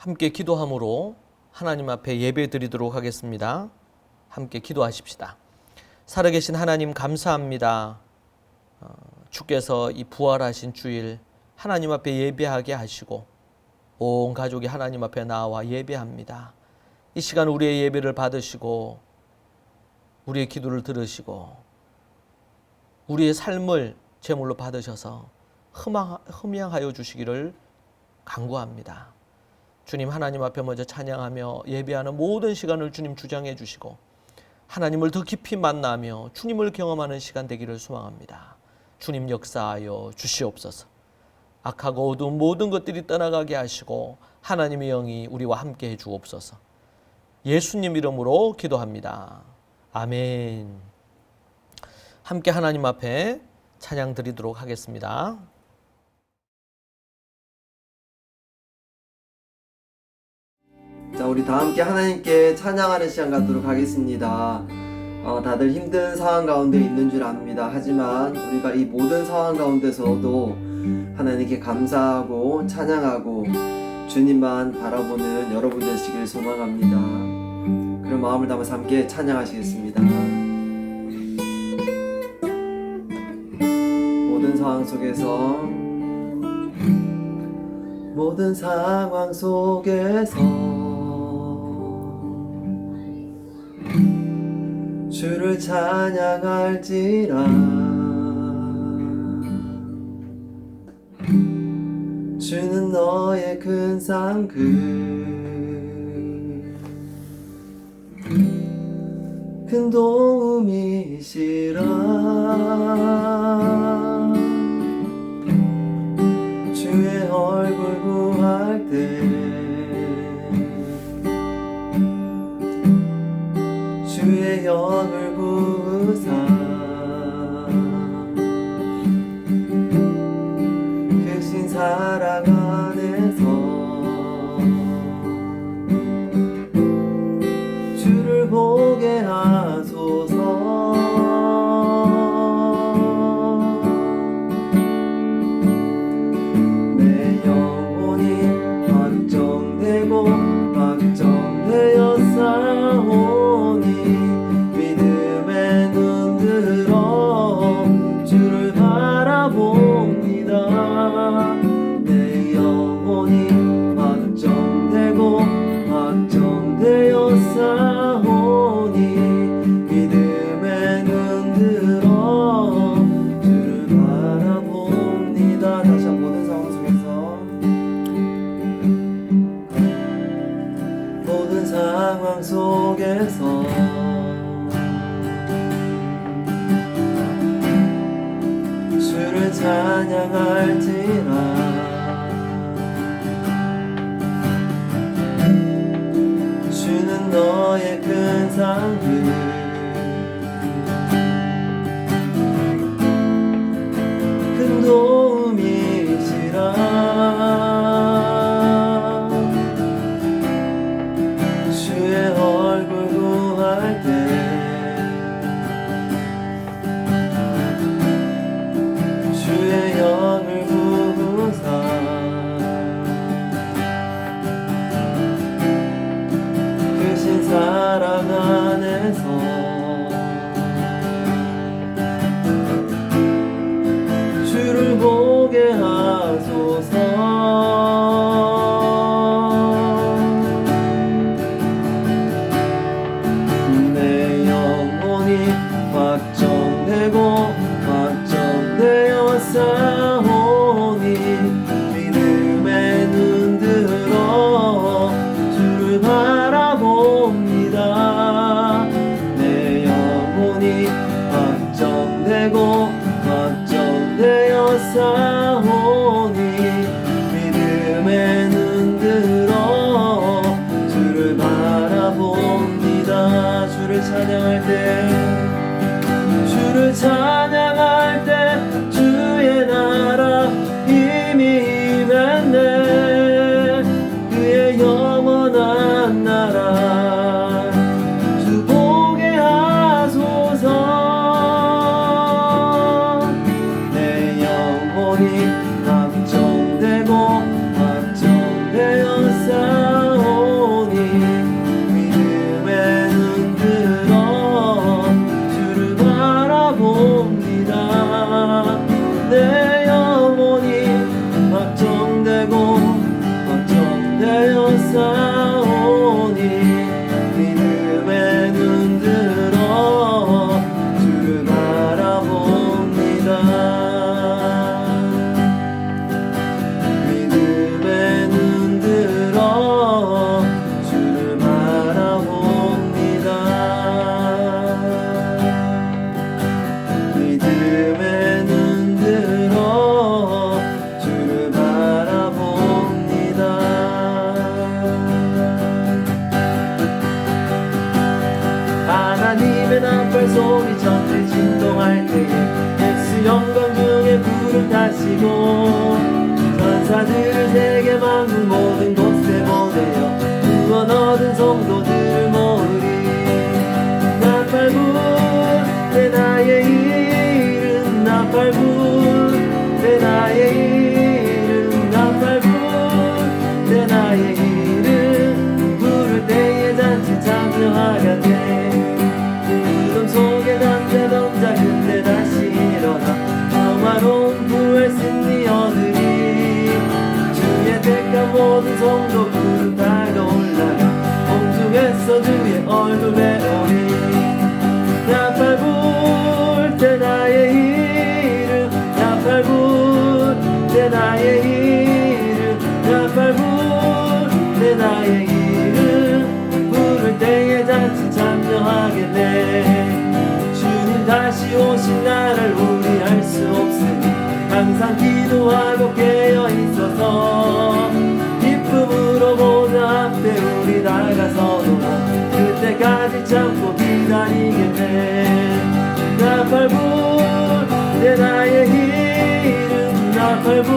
함께 기도함으로 하나님 앞에 예배 드리도록 하겠습니다. 함께 기도하십시다. 살아계신 하나님 감사합니다. 주께서 이 부활하신 주일 하나님 앞에 예배하게 하시고 온 가족이 하나님 앞에 나와 예배합니다. 이 시간 우리의 예배를 받으시고 우리의 기도를 들으시고 우리의 삶을 제물로 받으셔서 흠양하여 주시기를 간구합니다. 주님, 하나님 앞에 먼저 찬양하며 예배하는 모든 시간을 주님 주장해 주시고 하나님을 더 깊이 만나며 주님을 경험하는 시간 되기를 소망합니다. 주님 역사하여 주시옵소서. 악하고 어두운 모든 것들이 떠나가게 하시고 하나님의 영이 우리와 함께 해 주옵소서. 예수님 이름으로 기도합니다. 아멘. 함께 하나님 앞에 찬양 드리도록 하겠습니다. 자, 우리 다 함께 하나님께 찬양하는 시간 갖도록 하겠습니다. 다들 힘든 상황 가운데 있는 줄 압니다. 하지만 우리가 이 모든 상황 가운데서도 하나님께 감사하고 찬양하고 주님만 바라보는 여러분 되시길 소망합니다. 그런 마음을 담아서 함께 찬양하시겠습니다. 모든 상황 속에서 모든 상황 속에서 주를 찬양할지라. 주는 너의 큰 상급 큰 도움이시라. 주의 얼굴 구할 때 주의 영을 부으사 크신 사랑 안에서 주를 보게 하소서. 내 영혼이 확정되고 확정되어 싸우니 믿음에 눈 들어 주를 바라봅니다. 내 영혼이 확정되고 확정되어 싸우니 믿음에 눈 들어 주를 바라봅니다. 다시 한 모든 상황 속에서 모든 상황 속에서 주를 찬양할지라. 주는 너의 큰 상급 큰 도움이시라. 주의 얼굴 구할 때 주의 영을 부으사 크신 사랑 안에서 주를 보게 하소서. 내 영혼이 확정되고 확정되어 싸우니 믿음에 눈 들어 주를 바라봅니다. 내 영혼이 확정되고 확정되어 싸우니 믿음에 눈 들어 주를 바라봅니다. 주를 찬양할 때 주를 찬양할 때 주의 나라 힘이 임했네. 그의 영원한 나라 주 보게 하소서. 내 영혼이 확정되고 확정되어 되어 싸우니 믿음의 눈 들어 주를 바라봅니다. 믿음의 눈 들어 주를 바라봅니다. 믿음의 눈 들어 주를 바라봅니다. 하나님의 나팔 소리 전에 진동할 때에 예수 영광 중에 불을 타시고 천사들을 세계 만국 모든 곳에 보내어 구원 얻은 성도들을 모으리. 나팔 내 나의 이름 나팔 내 나의 이름 나팔 내 나의 이름 부를 때에 잔치 참여하겠네. 구름 속에 잠자던 자 그때 다시 일어나 평화로운 부활 승리 얻으리. 주의 택한 모든 성도 구름 타고 올라가 공중에서 주의 얼굴 배우리. 나팔 불 때 나의 이름 나팔 불 때 나의 이름 나팔 불 때 나의 이름 부를 때에 잔치 참여하겠네. 주님 다시 오신 날을 우리 알 수 없으니 항상 기도하고 깨어 있어서 기쁨으로 모두 앞에 우리 나가서도 그때까지 참고 기다리겠네. 나팔 불 때 나의 이름 나팔 불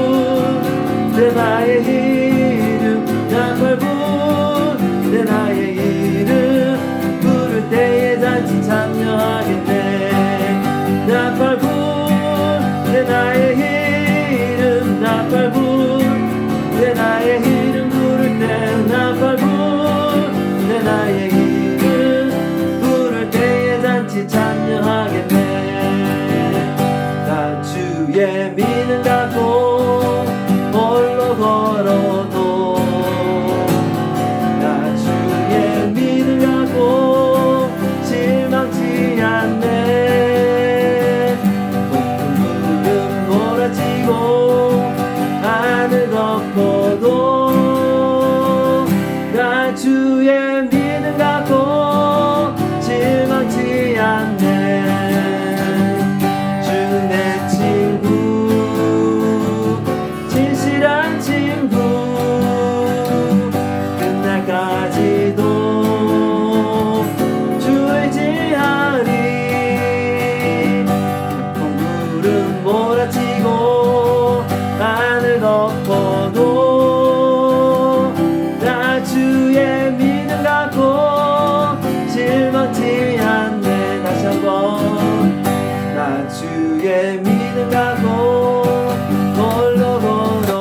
때 나의 이름 나팔 불 때 나의 이름 부를 때에 잔치 참여하겠네. 나팔 불 때 나의 이름 나팔 불 때 나의 이름 부를 때 나팔 불 때 나의 이름 부를 때에 잔치 참여하겠네. 난 주의 믿음 갖고 홀로 걸어도 난 주의 믿음 갖고 실망치 않네. 높은 구름 몰아치고 하늘 덮어도 난 주의 믿음 갖고 실망치 않네. 주는 내 친구 진실한 친구 끝날까지도 주 의지하리. 구름 몰아치고 하늘 덮어도 나 주의 믿음 갖고 실망치 않네. 다시 한번 나 주의 믿음 갖고 홀로 걸어도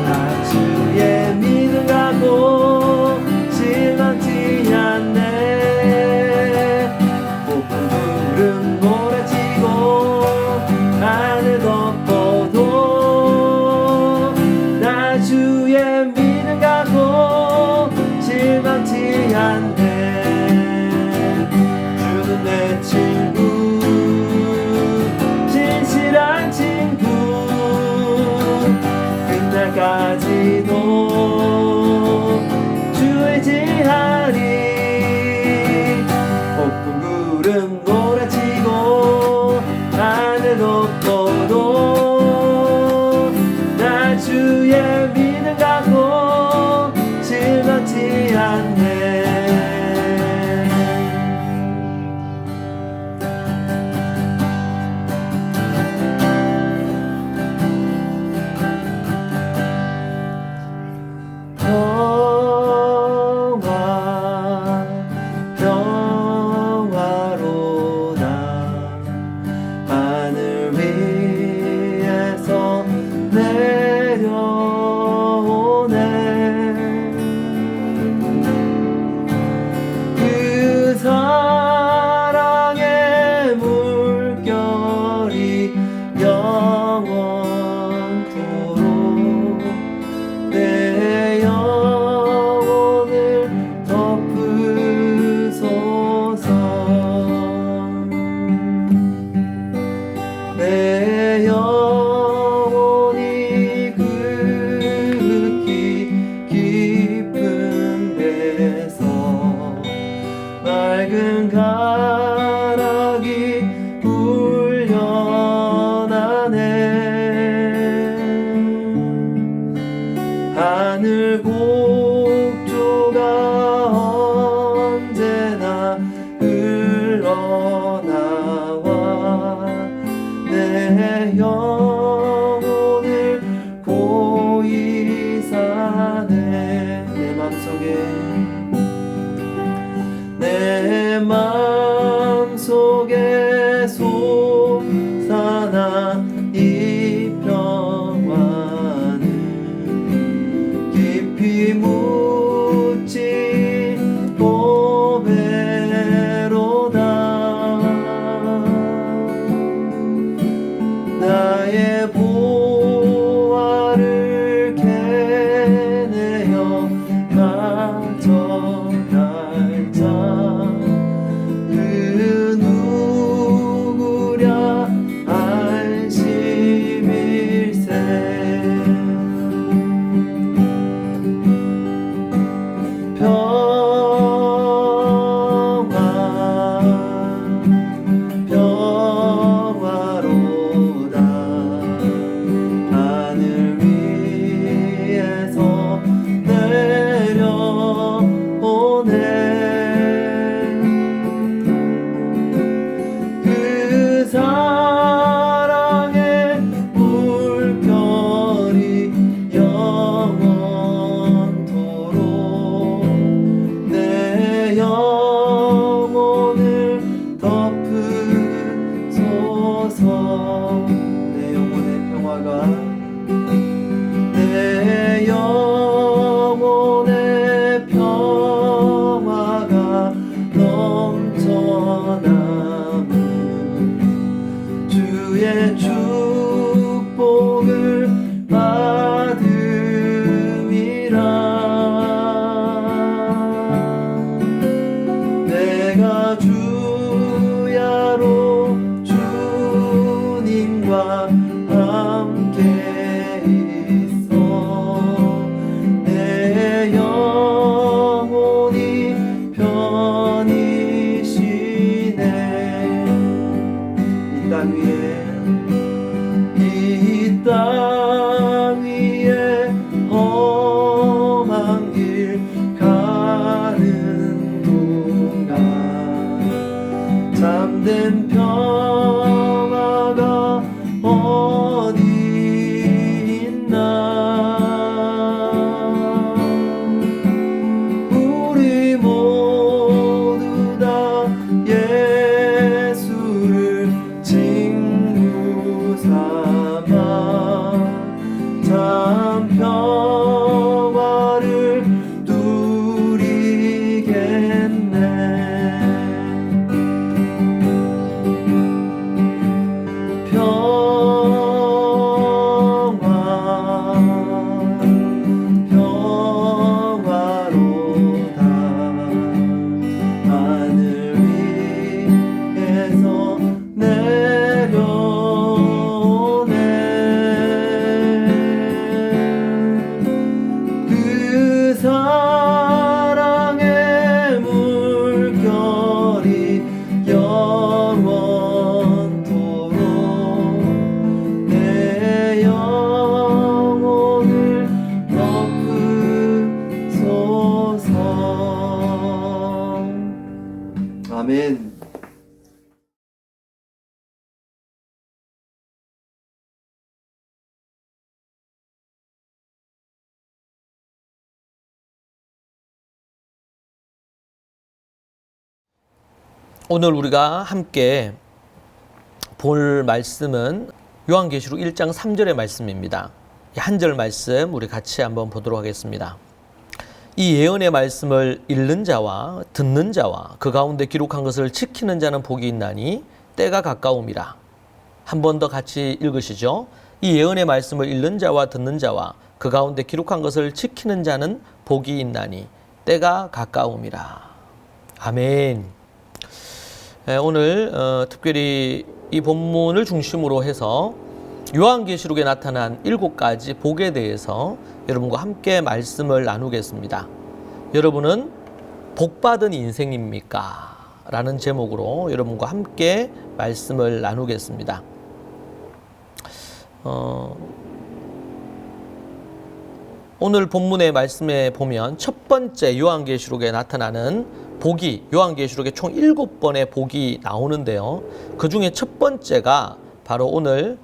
나 주의 믿음 갖고 실망치 않네. 높은 구름 몰아치고 하늘 덮어도 나 주의 믿음 갖고 실망치 않네. 주는 내 친구 진실한 친구 끝날까지도 주 의지하리. 높은 구름 몰아치고 하늘 덮어도 나 주의 믿음 갖고 실망치 않네. 평화로다 하늘 위에서 내려오네. 그 사랑의 물결이 영원토록 하늘 곡조가 언제나 흘러나와 내 영혼을 고이 사네. 내 맘속에 솟아나 이 평화는 깊이 묻지 보배로다. 나의 보화를 캐내어 가져갈 자 그 누구랴 안심일세. 평화로다. 하늘 위에서 내려오네. 그 사랑의 물결이 영원토록 내 영혼을 덮으소서. 내 영혼의 평화가 내 영혼의 평화가 넘쳐나는 주의 축복을 받음이라. 내가 주야로 주님과 함께 있어 내 영혼이 편히 쉬네. 이 땅 위에 험한 길 가는 동안 참된 평화가 어디 있나. 우리 모두 다 예수를 친구 삼아 참 평화를 누리겠네. 평화로다. 하늘 위에서 내려오네. 그 사랑의 물결이 영원토록 내 영혼을 덮으소서. 아멘. 오늘 우리가 함께 볼 말씀은 요한계시록 1장 3절의 말씀입니다. 한 절 말씀 우리 같이 한번 보도록 하겠습니다. 이 예언의 말씀을 읽는 자와 듣는 자와 그 가운데 기록한 것을 지키는 자는 복이 있나니 때가 가까움이라. 한 번 더 같이 읽으시죠. 이 예언의 말씀을 읽는 자와 듣는 자와 그 가운데 기록한 것을 지키는 자는 복이 있나니 때가 가까움이라. 아멘. 오늘 특별히 이 본문을 중심으로 해서 요한계시록에 나타난 7가지 복에 대해서 여러분과 함께 말씀을 나누겠습니다. 여러분은 복받은 인생입니까? 라는 제목으로 여러분과 함께 말씀을 나누겠습니다. 오늘 본문의 말씀에 보면 첫 번째 요한계시록에 나타나는 복이 요한계시록에 총 7번의 복이 나오는데요. 그 중에 첫 번째가 바로 오늘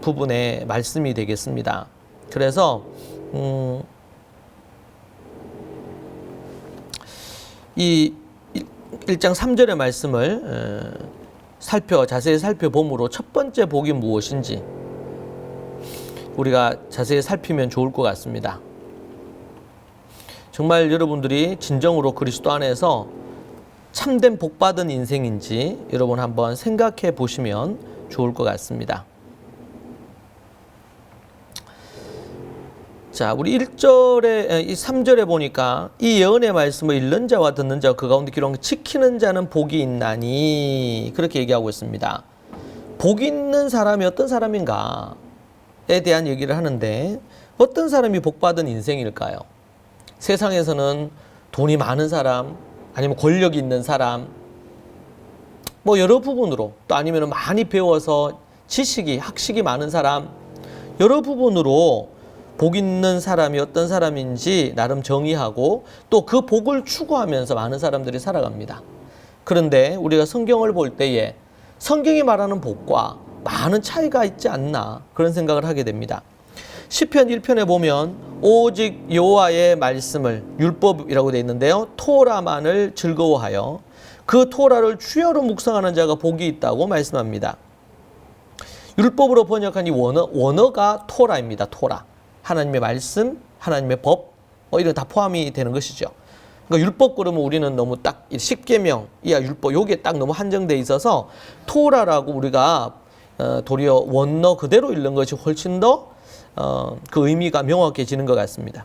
부분의 말씀이 되겠습니다. 그래서 이 1장 3절의 말씀을 자세히 살펴보므로 첫 번째 복이 무엇인지 우리가 자세히 살피면 좋을 것 같습니다. 정말 여러분들이 진정으로 그리스도 안에서 참된 복받은 인생인지 여러분 한번 생각해 보시면 좋을 것 같습니다. 자, 우리 3절에 보니까 이 예언의 말씀을 읽는 자와 듣는 자와 그 가운데 기록한 지키는 자는 복이 있나니 그렇게 얘기하고 있습니다. 복이 있는 사람이 어떤 사람인가에 대한 얘기를 하는데 어떤 사람이 복받은 인생일까요? 세상에서는 돈이 많은 사람 아니면 권력이 있는 사람 뭐 여러 부분으로 또 아니면 많이 배워서 학식이 많은 사람 여러 부분으로 복 있는 사람이 어떤 사람인지 나름 정의하고 또 그 복을 추구하면서 많은 사람들이 살아갑니다. 그런데 우리가 성경을 볼 때에 성경이 말하는 복과 많은 차이가 있지 않나 그런 생각을 하게 됩니다. 시편 1편에 보면 오직 여호와의 말씀을 율법이라고 되어 있는데요. 토라만을 즐거워하여 그 토라를 주야로 묵상하는 자가 복이 있다고 말씀합니다. 율법으로 번역한 이 원어가 토라입니다. 토라. 하나님의 말씀, 하나님의 법, 이런 다 포함이 되는 것이죠. 그러니까 율법 그러면 우리는 너무 딱 10계명, 이하 율법, 요게 딱 너무 한정돼 있어서 토라라고 우리가 도리어 원어 그대로 읽는 것이 훨씬 더 그 의미가 명확해지는 것 같습니다.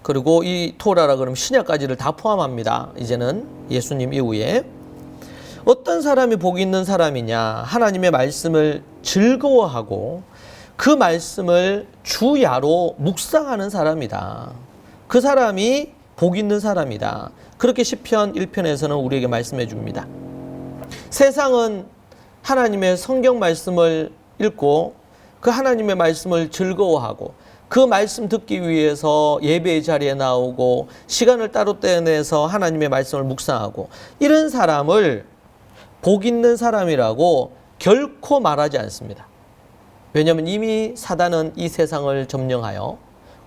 그리고 이 토라라 그러면 신약까지를 다 포함합니다. 이제는 예수님 이후에 어떤 사람이 복이 있는 사람이냐? 하나님의 말씀을 즐거워하고 그 말씀을 주야로 묵상하는 사람이다. 그 사람이 복 있는 사람이다. 그렇게 시편 1편에서는 우리에게 말씀해 줍니다. 세상은 하나님의 성경 말씀을 읽고 그 하나님의 말씀을 즐거워하고 그 말씀 듣기 위해서 예배의 자리에 나오고 시간을 따로 떼내서 하나님의 말씀을 묵상하고 이런 사람을 복 있는 사람이라고 결코 말하지 않습니다. 왜냐하면 이미 사단은 이 세상을 점령하여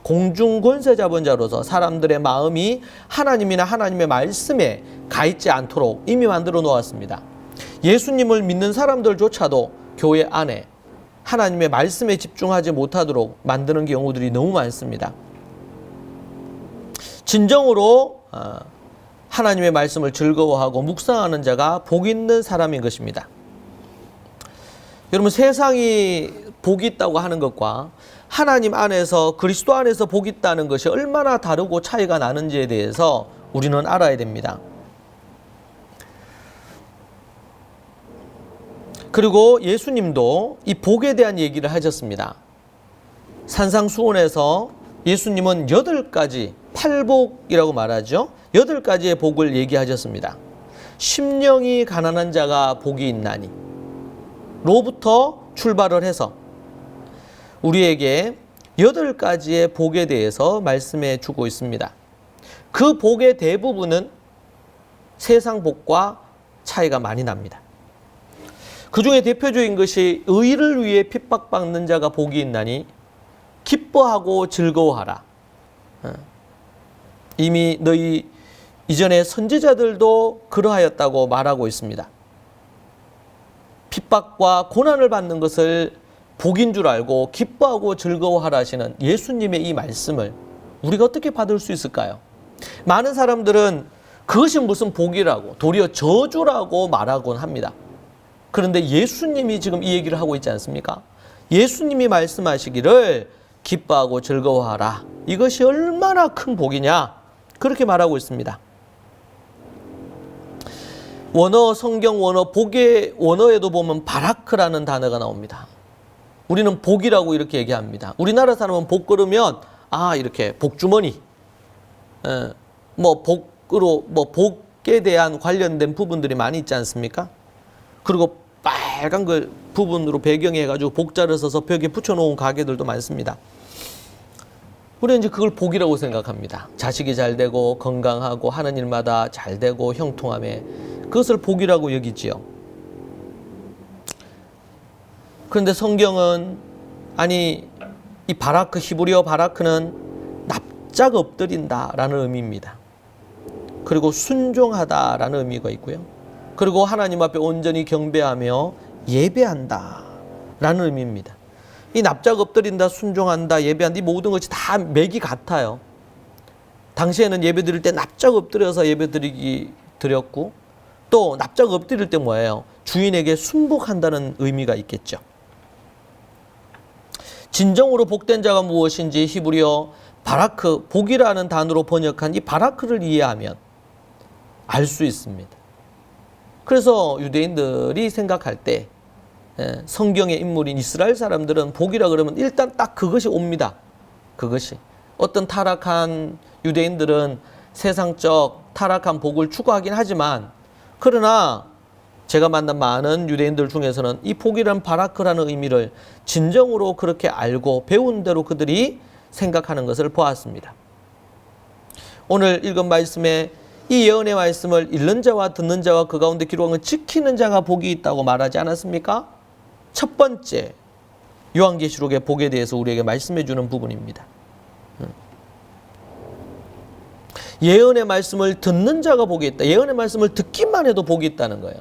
공중 권세 잡은 자로서 사람들의 마음이 하나님이나 하나님의 말씀에 가 있지 않도록 이미 만들어 놓았습니다. 예수님을 믿는 사람들조차도 교회 안에 하나님의 말씀에 집중하지 못하도록 만드는 경우들이 너무 많습니다. 진정으로 하나님의 말씀을 즐거워하고 묵상하는 자가 복 있는 사람인 것입니다. 여러분, 세상이 복이 있다고 하는 것과 하나님 안에서 그리스도 안에서 복이 있다는 것이 얼마나 다르고 차이가 나는지에 대해서 우리는 알아야 됩니다. 그리고 예수님도 이 복에 대한 얘기를 하셨습니다. 산상수훈에서 예수님은 8가지, 팔복이라고 말하죠. 8가지의 복을 얘기하셨습니다. 심령이 가난한 자가 복이 있나니 로부터 출발을 해서 우리에게 8가지의 복에 대해서 말씀해 주고 있습니다. 그 복의 대부분은 세상 복과 차이가 많이 납니다. 그 중에 대표적인 것이 의를 위해 핍박받는 자가 복이 있나니 기뻐하고 즐거워하라. 이미 너희 이전에 선지자들도 그러하였다고 말하고 있습니다. 핍박과 고난을 받는 것을 복인 줄 알고 기뻐하고 즐거워하라 하시는 예수님의 이 말씀을 우리가 어떻게 받을 수 있을까요? 많은 사람들은 그것이 무슨 복이라고 도리어 저주라고 말하곤 합니다. 그런데 예수님이 지금 이 얘기를 하고 있지 않습니까? 예수님이 말씀하시기를 기뻐하고 즐거워하라. 이것이 얼마나 큰 복이냐? 그렇게 말하고 있습니다. 성경 원어, 복의 원어에도 보면 바라크라는 단어가 나옵니다. 우리는 복이라고 이렇게 얘기합니다. 우리나라 사람은 복 그러면, 이렇게 복주머니, 복에 대한 관련된 부분들이 많이 있지 않습니까? 그리고 빨간 걸 부분으로 배경해가지고 복자를 써서 벽에 붙여놓은 가게들도 많습니다. 우리는 이제 그걸 복이라고 생각합니다. 자식이 잘 되고 건강하고 하는 일마다 잘 되고 형통함에 그것을 복이라고 여기지요. 그런데 성경은 아니 이 바라크, 히브리어 바라크는 납작 엎드린다라는 의미입니다. 그리고 순종하다라는 의미가 있고요. 그리고 하나님 앞에 온전히 경배하며 예배한다라는 의미입니다. 이 납작 엎드린다, 순종한다, 예배한다 이 모든 것이 다 맥이 같아요. 당시에는 예배 드릴 때 납작 엎드려서 예배 드렸고 또 납작 엎드릴 때 뭐예요? 주인에게 순복한다는 의미가 있겠죠. 진정으로 복된 자가 무엇인지 히브리어 바라크, 복이라는 단어로 번역한 이 바라크를 이해하면 알 수 있습니다. 그래서 유대인들이 생각할 때 성경의 인물인 이스라엘 사람들은 복이라 그러면 일단 딱 그것이 옵니다. 그것이. 어떤 타락한 유대인들은 세상적 타락한 복을 추구하긴 하지만 그러나 제가 만난 많은 유대인들 중에서는 이 복이라는 바라크라는 의미를 진정으로 그렇게 알고 배운 대로 그들이 생각하는 것을 보았습니다. 오늘 읽은 말씀에 이 예언의 말씀을 읽는 자와 듣는 자와 그 가운데 기록한 걸 지키는 자가 복이 있다고 말하지 않았습니까? 첫 번째 요한계시록의 복에 대해서 우리에게 말씀해 주는 부분입니다. 예언의 말씀을 듣는 자가 복이 있다. 예언의 말씀을 듣기만 해도 복이 있다는 거예요.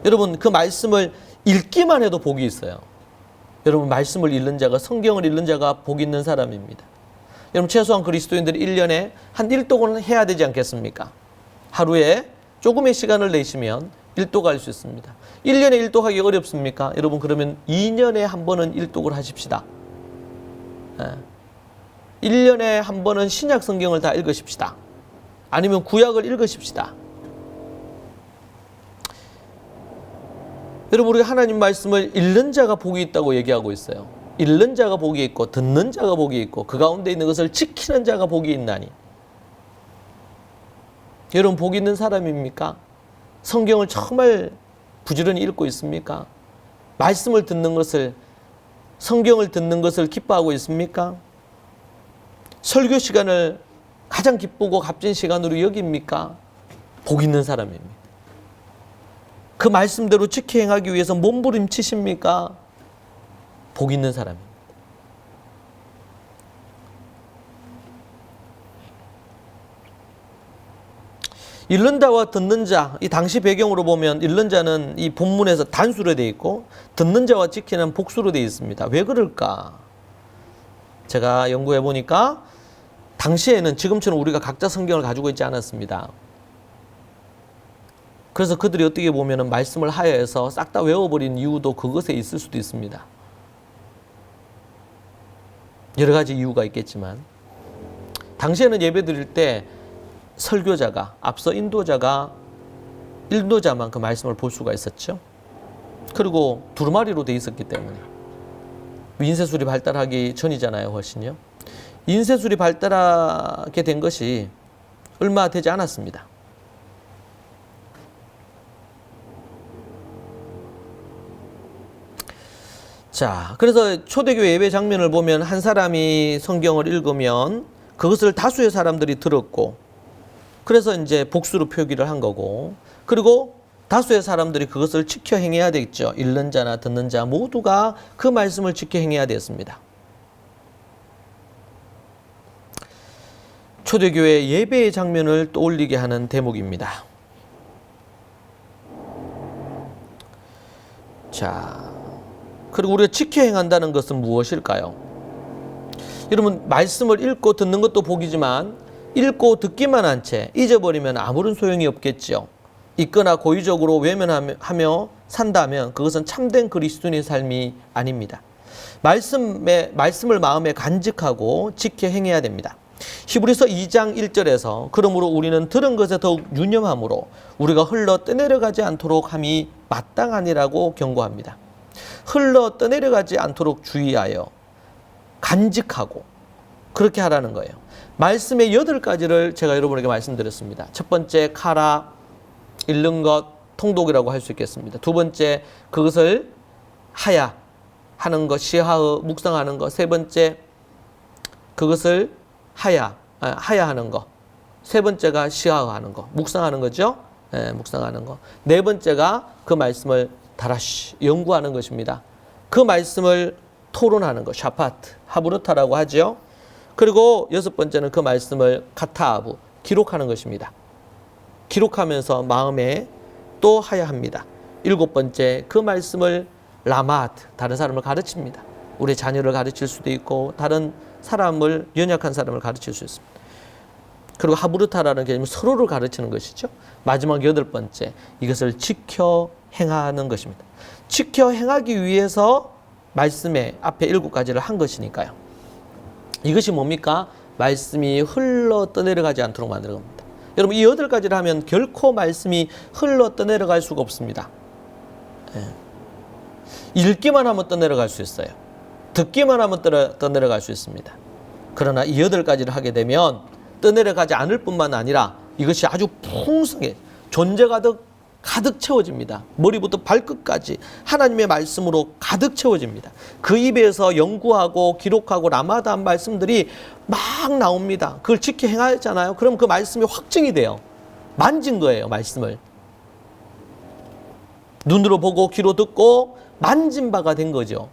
여러분 그 말씀을 읽기만 해도 복이 있어요. 여러분 말씀을 읽는 자가 성경을 읽는 자가 복 있는 사람입니다. 여러분 최소한 그리스도인들이 1년에 한 1독은 해야 되지 않겠습니까? 하루에 조금의 시간을 내시면 1독 할 수 있습니다. 1년에 1독 하기 어렵습니까? 여러분 그러면 2년에 한 번은 1독을 하십시다. 1년에 한 번은 신약 성경을 다 읽으십시다. 아니면 구약을 읽으십시다. 여러분 우리가 하나님 말씀을 읽는 자가 복이 있다고 얘기하고 있어요. 읽는 자가 복이 있고 듣는 자가 복이 있고 그 가운데 있는 것을 지키는 자가 복이 있나니. 여러분 복 있는 사람입니까? 성경을 정말 부지런히 읽고 있습니까? 말씀을 듣는 것을 성경을 듣는 것을 기뻐하고 있습니까? 설교 시간을 가장 기쁘고 값진 시간으로 여깁니까? 복 있는 사람입니다. 그 말씀대로 지켜 행하기 위해서 몸부림치십니까? 복 있는 사람입니다. 읽는 자와 듣는 자, 이 당시 배경으로 보면 읽는 자는 이 본문에서 단수로 되어 있고 듣는 자와 지키는 복수로 되어 있습니다. 왜 그럴까? 제가 연구해 보니까 당시에는 지금처럼 우리가 각자 성경을 가지고 있지 않았습니다. 그래서 그들이 어떻게 보면 말씀을 하야해서 싹 다 외워버린 이유도 그것에 있을 수도 있습니다. 여러 가지 이유가 있겠지만 당시에는 예배 드릴 때 설교자가 앞서 인도자만 그 말씀을 볼 수가 있었죠. 그리고 두루마리로 돼 있었기 때문에 인쇄술이 발달하기 전이잖아요. 훨씬요. 인쇄술이 발달하게 된 것이 얼마 되지 않았습니다. 자, 그래서 초대교회 예배 장면을 보면 한 사람이 성경을 읽으면 그것을 다수의 사람들이 들었고 그래서 이제 복수로 표기를 한 거고 그리고 다수의 사람들이 그것을 지켜 행해야 되겠죠. 읽는 자나 듣는 자 모두가 그 말씀을 지켜 행해야 됐습니다. 초대교회 예배의 장면을 떠올리게 하는 대목입니다. 자, 그리고 우리가 지켜 행한다는 것은 무엇일까요? 여러분 말씀을 읽고 듣는 것도 복이지만 읽고 듣기만 한 채 잊어버리면 아무런 소용이 없겠죠. 읽거나 고의적으로 외면하며 산다면 그것은 참된 그리스도인의 삶이 아닙니다. 말씀을 마음에 간직하고 지켜 행해야 됩니다. 히브리서 2장 1절에서 그러므로 우리는 들은 것에 더욱 유념함으로 우리가 흘러 떠내려가지 않도록 함이 마땅하니라고 경고합니다. 흘러 떠내려가지 않도록 주의하여 간직하고 그렇게 하라는 거예요. 말씀의 8가지를 제가 여러분에게 말씀드렸습니다. 첫 번째, 카라, 읽는 것, 통독이라고 할 수 있겠습니다. 두 번째, 그것을 하야 하는 것, 시하의 묵상하는 것. 세 번째, 그것을 하야 하는 것. 세 번째가 시하의 하는 것, 묵상하는 거죠. 묵상하는 것. 네 번째가 그 말씀을 다라시, 연구하는 것입니다. 그 말씀을 토론하는 것, 샤파트, 하브르타라고 하죠. 그리고 여섯 번째는 그 말씀을 카타아부, 기록하는 것입니다. 기록하면서 마음에 또 하야 합니다. 일곱 번째, 그 말씀을 라마트, 다른 사람을 가르칩니다. 우리 자녀를 가르칠 수도 있고 다른 사람을, 연약한 사람을 가르칠 수 있습니다. 그리고 하브르타라는 개념은 서로를 가르치는 것이죠. 마지막 여덟 번째, 이것을 지켜 행하는 것입니다. 지켜 행하기 위해서 말씀의 앞에 일곱 가지를 한 것이니까요. 이것이 뭡니까? 말씀이 흘러 떠내려가지 않도록 만드는 겁니다. 여러분, 이 여덟 가지를 하면 결코 말씀이 흘러 떠내려갈 수가 없습니다. 읽기만 하면 떠내려갈 수 있어요. 듣기만 하면 떠내려갈 수 있습니다. 그러나 이 여덟 가지를 하게 되면 떠내려가지 않을 뿐만 아니라 이것이 아주 풍성해, 존재가 가득 채워집니다. 머리부터 발끝까지 하나님의 말씀으로 가득 채워집니다. 그 입에서 연구하고 기록하고 라마다한 말씀들이 막 나옵니다. 그걸 지켜 행하잖아요. 그럼 그 말씀이 확증이 돼요. 만진 거예요, 말씀을. 눈으로 보고 귀로 듣고 만진 바가 된 거죠.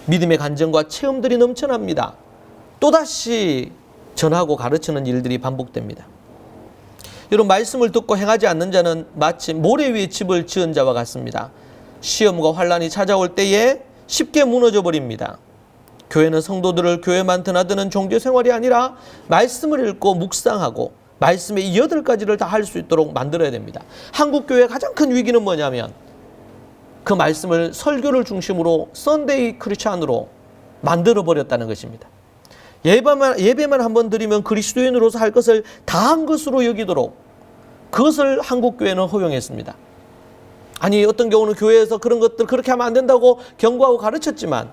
믿음의 간증과 체험들이 넘쳐납니다. 또다시 전하고 가르치는 일들이 반복됩니다. 여러분, 말씀을 듣고 행하지 않는 자는 마치 모래 위에 집을 지은 자와 같습니다. 시험과 환란이 찾아올 때에 쉽게 무너져 버립니다. 교회는 성도들을 교회만 드나드는 종교 생활이 아니라 말씀을 읽고 묵상하고 말씀의 이 여덟 가지를 다 할 수 있도록 만들어야 됩니다. 한국 교회의 가장 큰 위기는 뭐냐면 그 말씀을 설교를 중심으로 썬데이 크리스찬으로 만들어 버렸다는 것입니다. 예배만 한번 드리면 그리스도인으로서 할 것을 다한 것으로 여기도록 그것을 한국교회는 허용했습니다. 아니, 어떤 경우는 교회에서 그런 것들 그렇게 하면 안 된다고 경고하고 가르쳤지만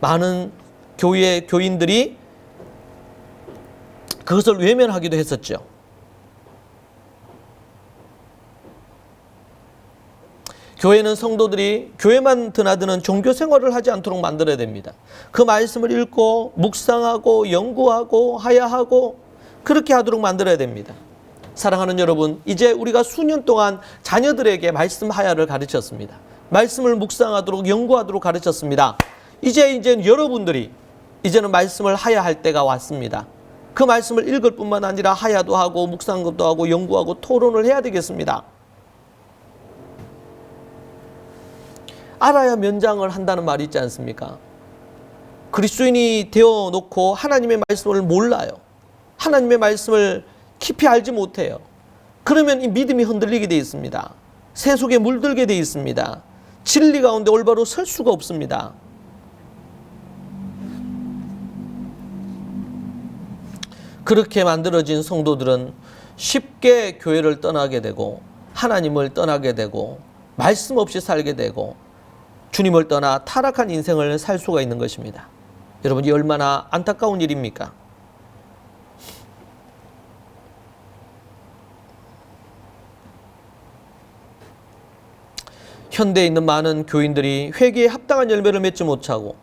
많은 교인들이 그것을 외면하기도 했었죠. 교회는 성도들이 교회만 드나드는 종교 생활을 하지 않도록 만들어야 됩니다. 그 말씀을 읽고 묵상하고 연구하고 하야하고 그렇게 하도록 만들어야 됩니다. 사랑하는 여러분, 이제 우리가 수년 동안 자녀들에게 말씀 하야를 가르쳤습니다. 말씀을 묵상하도록 연구하도록 가르쳤습니다. 이제 여러분들이 이제는 말씀을 하야할 때가 왔습니다. 그 말씀을 읽을 뿐만 아니라 하야도 하고 묵상도 하고 연구하고 토론을 해야 되겠습니다. 알아야 면장을 한다는 말이 있지 않습니까? 그리스도인이 되어놓고 하나님의 말씀을 몰라요. 하나님의 말씀을 깊이 알지 못해요. 그러면 이 믿음이 흔들리게 되어 있습니다. 새 속에 물들게 되어 있습니다. 진리 가운데 올바로 설 수가 없습니다. 그렇게 만들어진 성도들은 쉽게 교회를 떠나게 되고 하나님을 떠나게 되고 말씀 없이 살게 되고 주님을 떠나 타락한 인생을 살 수가 있는 것입니다. 여러분, 이 얼마나 안타까운 일입니까? 현대에 있는 많은 교인들이 회개에 합당한 열매를 맺지 못하고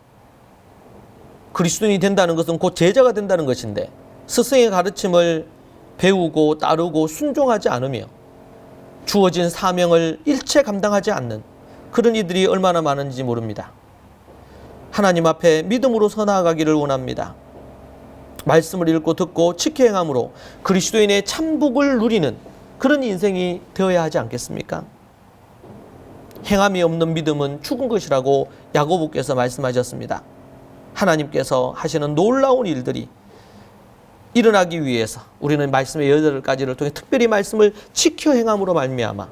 그리스도인이 된다는 것은 곧 제자가 된다는 것인데 스승의 가르침을 배우고 따르고 순종하지 않으며 주어진 사명을 일체 감당하지 않는 그런 이들이 얼마나 많은지 모릅니다. 하나님 앞에 믿음으로 서 나아가기를 원합니다. 말씀을 읽고 듣고 지켜 행함으로 그리스도인의 참복을 누리는 그런 인생이 되어야 하지 않겠습니까? 행함이 없는 믿음은 죽은 것이라고 야고보께서 말씀하셨습니다. 하나님께서 하시는 놀라운 일들이 일어나기 위해서 우리는 말씀의 여덟 가지를 통해 특별히 말씀을 지켜 행함으로 말미암아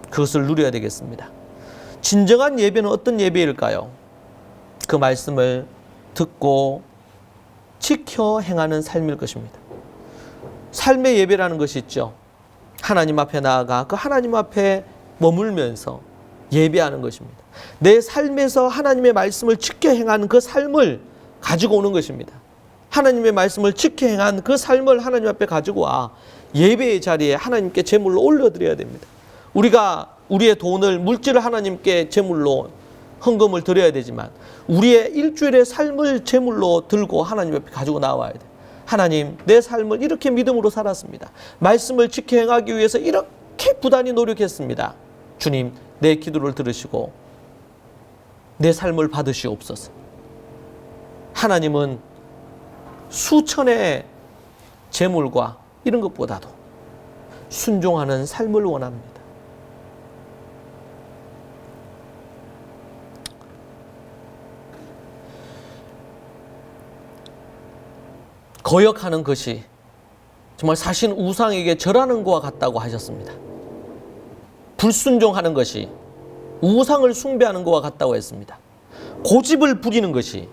그것을 누려야 되겠습니다. 진정한 예배는 어떤 예배일까요? 그 말씀을 듣고 지켜 행하는 삶일 것입니다. 삶의 예배라는 것이 있죠. 하나님 앞에 나아가 그 하나님 앞에 머물면서 예배하는 것입니다. 내 삶에서 하나님의 말씀을 지켜 행하는 그 삶을 가지고 오는 것입니다. 하나님의 말씀을 지켜 행한 그 삶을 하나님 앞에 가지고 와 예배의 자리에 하나님께 제물로 올려드려야 됩니다. 우리가 우리의 돈을, 물질을 하나님께 제물로 헌금을 드려야 되지만 우리의 일주일의 삶을 제물로 들고 하나님 앞에 가지고 나와야 돼. 하나님, 내 삶을 이렇게 믿음으로 살았습니다. 말씀을 지켜 행하기 위해서 이렇게 부단히 노력했습니다. 주님, 내 기도를 들으시고 내 삶을 받으시옵소서. 하나님은 수천의 재물과 이런 것보다도 순종하는 삶을 원합니다. 거역하는 것이 정말 사신 우상에게 절하는 것과 같다고 하셨습니다. 불순종하는 것이 우상을 숭배하는 것과 같다고 했습니다. 고집을 부리는 것이,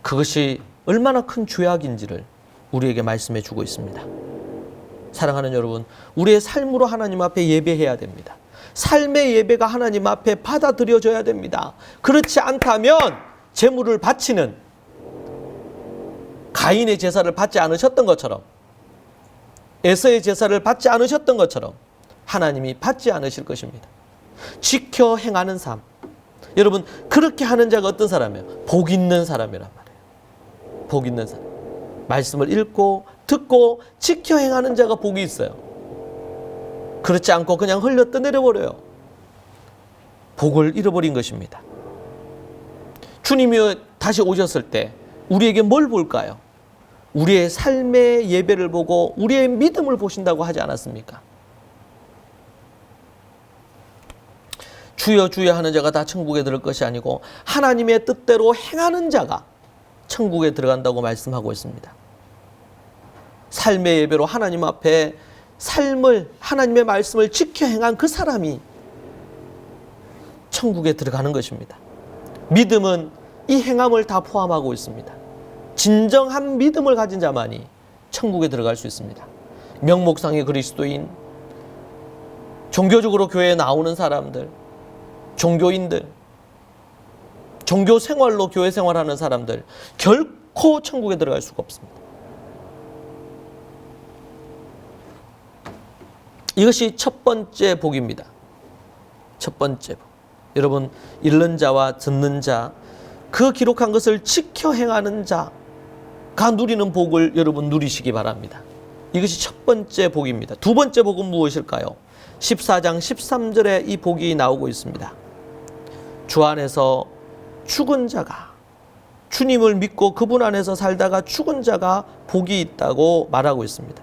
그것이 얼마나 큰 죄악인지를 우리에게 말씀해 주고 있습니다. 사랑하는 여러분, 우리의 삶으로 하나님 앞에 예배해야 됩니다. 삶의 예배가 하나님 앞에 받아들여져야 됩니다. 그렇지 않다면 제물을 바치는 가인의 제사를 받지 않으셨던 것처럼, 에서의 제사를 받지 않으셨던 것처럼 하나님이 받지 않으실 것입니다. 지켜 행하는 삶. 여러분, 그렇게 하는 자가 어떤 사람이에요? 복 있는 사람이란 말이에요. 복 있는 사람. 말씀을 읽고 듣고 지켜 행하는 자가 복이 있어요. 그렇지 않고 그냥 흘려 떠내려버려요. 복을 잃어버린 것입니다. 주님이 다시 오셨을 때 우리에게 뭘 볼까요? 우리의 삶의 예배를 보고 우리의 믿음을 보신다고 하지 않았습니까? 주여 주여 하는 자가 다 천국에 들어갈 것이 아니고 하나님의 뜻대로 행하는 자가 천국에 들어간다고 말씀하고 있습니다. 삶의 예배로 하나님 앞에 삶을, 하나님의 말씀을 지켜 행한 그 사람이 천국에 들어가는 것입니다. 믿음은 이 행함을 다 포함하고 있습니다. 진정한 믿음을 가진 자만이 천국에 들어갈 수 있습니다. 명목상의 그리스도인, 종교적으로 교회에 나오는 사람들, 종교인들, 종교 생활로 교회 생활하는 사람들 결코 천국에 들어갈 수가 없습니다. 이것이 첫 번째 복입니다. 첫 번째 복. 여러분, 읽는 자와 듣는 자, 그 기록한 것을 지켜 행하는 자가 누리는 복을 여러분 누리시기 바랍니다. 이것이 첫 번째 복입니다. 두 번째 복은 무엇일까요? 14장 13절에 이 복이 나오고 있습니다. 주 안에서 죽은 자가, 주님을 믿고 그분 안에서 살다가 죽은 자가 복이 있다고 말하고 있습니다.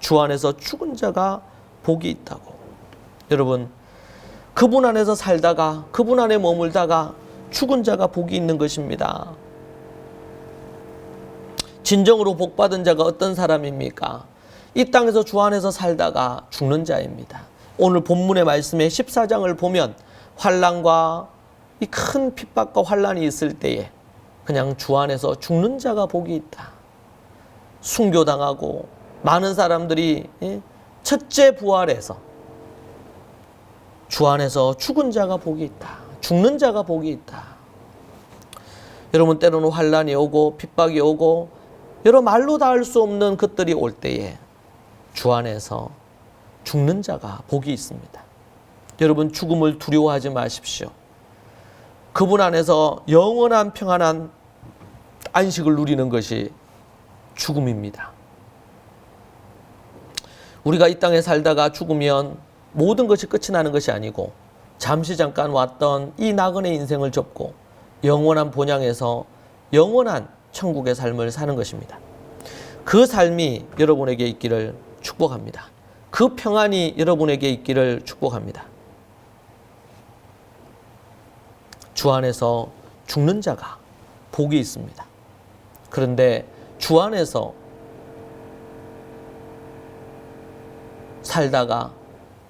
주 안에서 죽은 자가 복이 있다고. 여러분, 그분 안에서 살다가, 그분 안에 머물다가 죽은 자가 복이 있는 것입니다. 진정으로 복받은 자가 어떤 사람입니까? 이 땅에서 주 안에서 살다가 죽는 자입니다. 오늘 본문의 말씀의 14장을 보면 환난과 이 큰 핍박과 환난이 있을 때에 그냥 주 안에서 죽는 자가 복이 있다. 순교당하고 많은 사람들이 첫째 부활에서 주 안에서 죽은 자가 복이 있다. 죽는 자가 복이 있다. 여러분, 때로는 환난이 오고 핍박이 오고 여러 말로 다 할 수 없는 것들이 올 때에 주 안에서 죽는 자가 복이 있습니다. 여러분, 죽음을 두려워하지 마십시오. 그분 안에서 영원한 평안한 안식을 누리는 것이 죽음입니다. 우리가 이 땅에 살다가 죽으면 모든 것이 끝이 나는 것이 아니고 잠시 잠깐 왔던 이 나그네 인생을 접고 영원한 본향에서 영원한 천국의 삶을 사는 것입니다. 그 삶이 여러분에게 있기를 축복합니다. 그 평안이 여러분에게 있기를 축복합니다. 주 안에서 죽는 자가 복이 있습니다. 그런데 주 안에서 살다가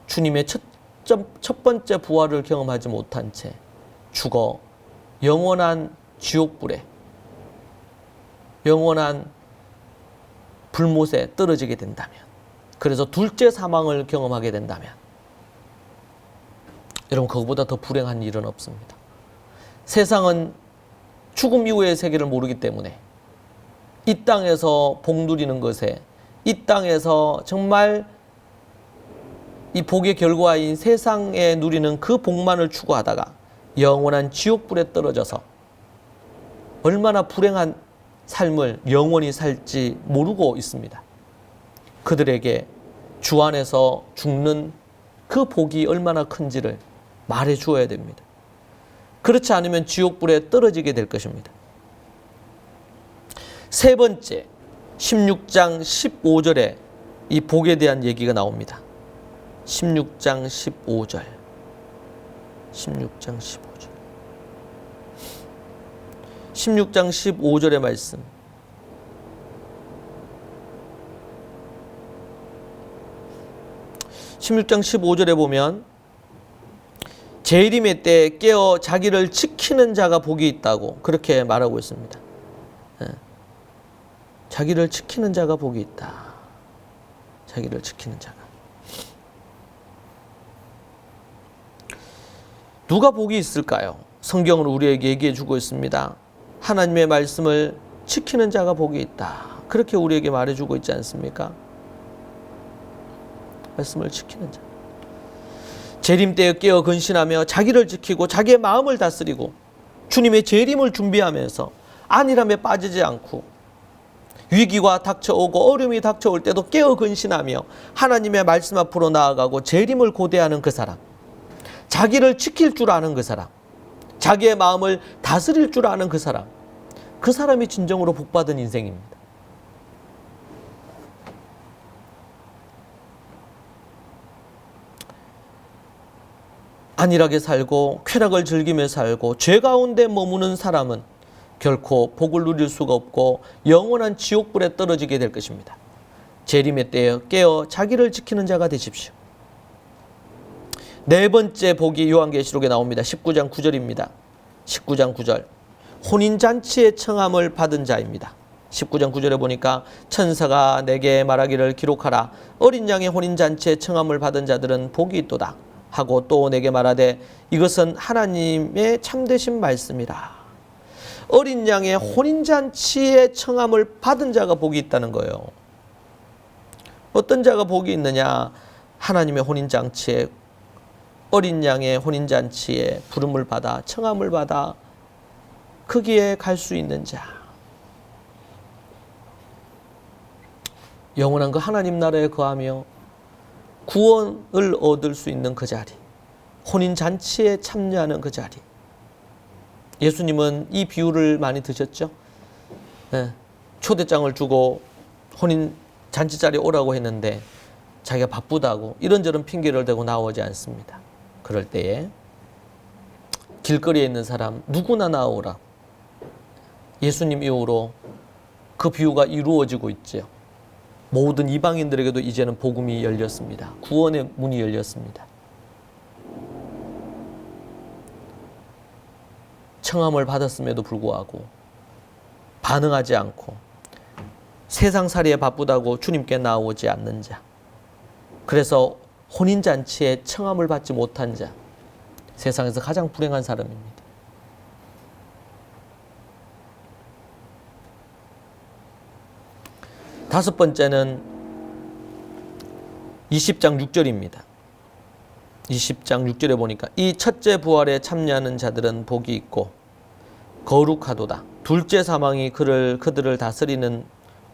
주님의 첫 번째 부활을 경험하지 못한 채 죽어 영원한 지옥불에, 영원한 불못에 떨어지게 된다면, 그래서 둘째 사망을 경험하게 된다면, 여러분, 그것보다 더 불행한 일은 없습니다. 세상은 죽음 이후의 세계를 모르기 때문에 이 땅에서 복 누리는 것에, 이 땅에서 정말 이 복의 결과인 세상에 누리는 그 복만을 추구하다가 영원한 지옥불에 떨어져서 얼마나 불행한 삶을 영원히 살지 모르고 있습니다. 그들에게 주 안에서 죽는 그 복이 얼마나 큰지를 말해 주어야 됩니다. 그렇지 않으면 지옥불에 떨어지게 될 것입니다. 세 번째, 16장 15절에 이 복에 대한 얘기가 나옵니다. 16장 15절. 16장 15절. 16장 15절의 말씀. (16장 15절에) 보면 재림의 때에 깨어 자기를 지키는 자가 복이 있다고 그렇게 말하고 있습니다. 자기를 지키는 자가 복이 있다. 자기를 지키는 자가. 누가 복이 있을까요? 성경은 우리에게 얘기해 주고 있습니다. 하나님의 말씀을 지키는 자가 복이 있다. 그렇게 우리에게 말해 주고 있지 않습니까? 말씀을 지키는 자. 재림 때에 깨어 근신하며 자기를 지키고 자기의 마음을 다스리고 주님의 재림을 준비하면서 안일함에 빠지지 않고 위기가 닥쳐오고 어려움이 닥쳐올 때도 깨어 근신하며 하나님의 말씀 앞으로 나아가고 재림을 고대하는 그 사람, 자기를 지킬 줄 아는 그 사람, 자기의 마음을 다스릴 줄 아는 그 사람이 진정으로 복받은 인생입니다. 안일하게 살고 쾌락을 즐기며 살고 죄 가운데 머무는 사람은 결코 복을 누릴 수가 없고 영원한 지옥불에 떨어지게 될 것입니다. 재림의 때에 깨어 자기를 지키는 자가 되십시오. 네 번째 복이 요한계시록에 나옵니다. 19장 9절입니다. 19장 9절. 혼인잔치의 청함을 받은 자입니다. 19장 9절에 보니까 천사가 내게 말하기를 기록하라. 어린 양의 혼인잔치의 청함을 받은 자들은 복이 있도다 하고 또 내게 말하되 이것은 하나님의 참되신 말씀이라. 어린 양의 혼인잔치의 청함을 받은 자가 복이 있다는 거예요. 어떤 자가 복이 있느냐? 하나님의 혼인잔치에, 어린 양의 혼인잔치에 부름을 받아 청함을 받아 거기에 갈 수 있는 자. 영원한 그 하나님 나라에 거하며 구원을 얻을 수 있는 그 자리, 혼인잔치에 참여하는 그 자리. 예수님은 이 비유를 많이 드셨죠. 초대장을 주고 혼인잔치 자리에 오라고 했는데 자기가 바쁘다고 이런저런 핑계를 대고 나오지 않습니다. 그럴 때에 길거리에 있는 사람 누구나 나오라. 예수님 이후로 그 비유가 이루어지고 있죠. 모든 이방인들에게도 이제는 복음이 열렸습니다. 구원의 문이 열렸습니다. 청함을 받았음에도 불구하고 반응하지 않고 세상살이에 바쁘다고 주님께 나오지 않는 자, 그래서 혼인잔치에 청함을 받지 못한 자, 세상에서 가장 불행한 사람입니다. 다섯 번째는 20장 6절입니다. 20장 6절에 보니까 이 첫째 부활에 참여하는 자들은 복이 있고 거룩하도다. 둘째 사망이 그들을 다스리는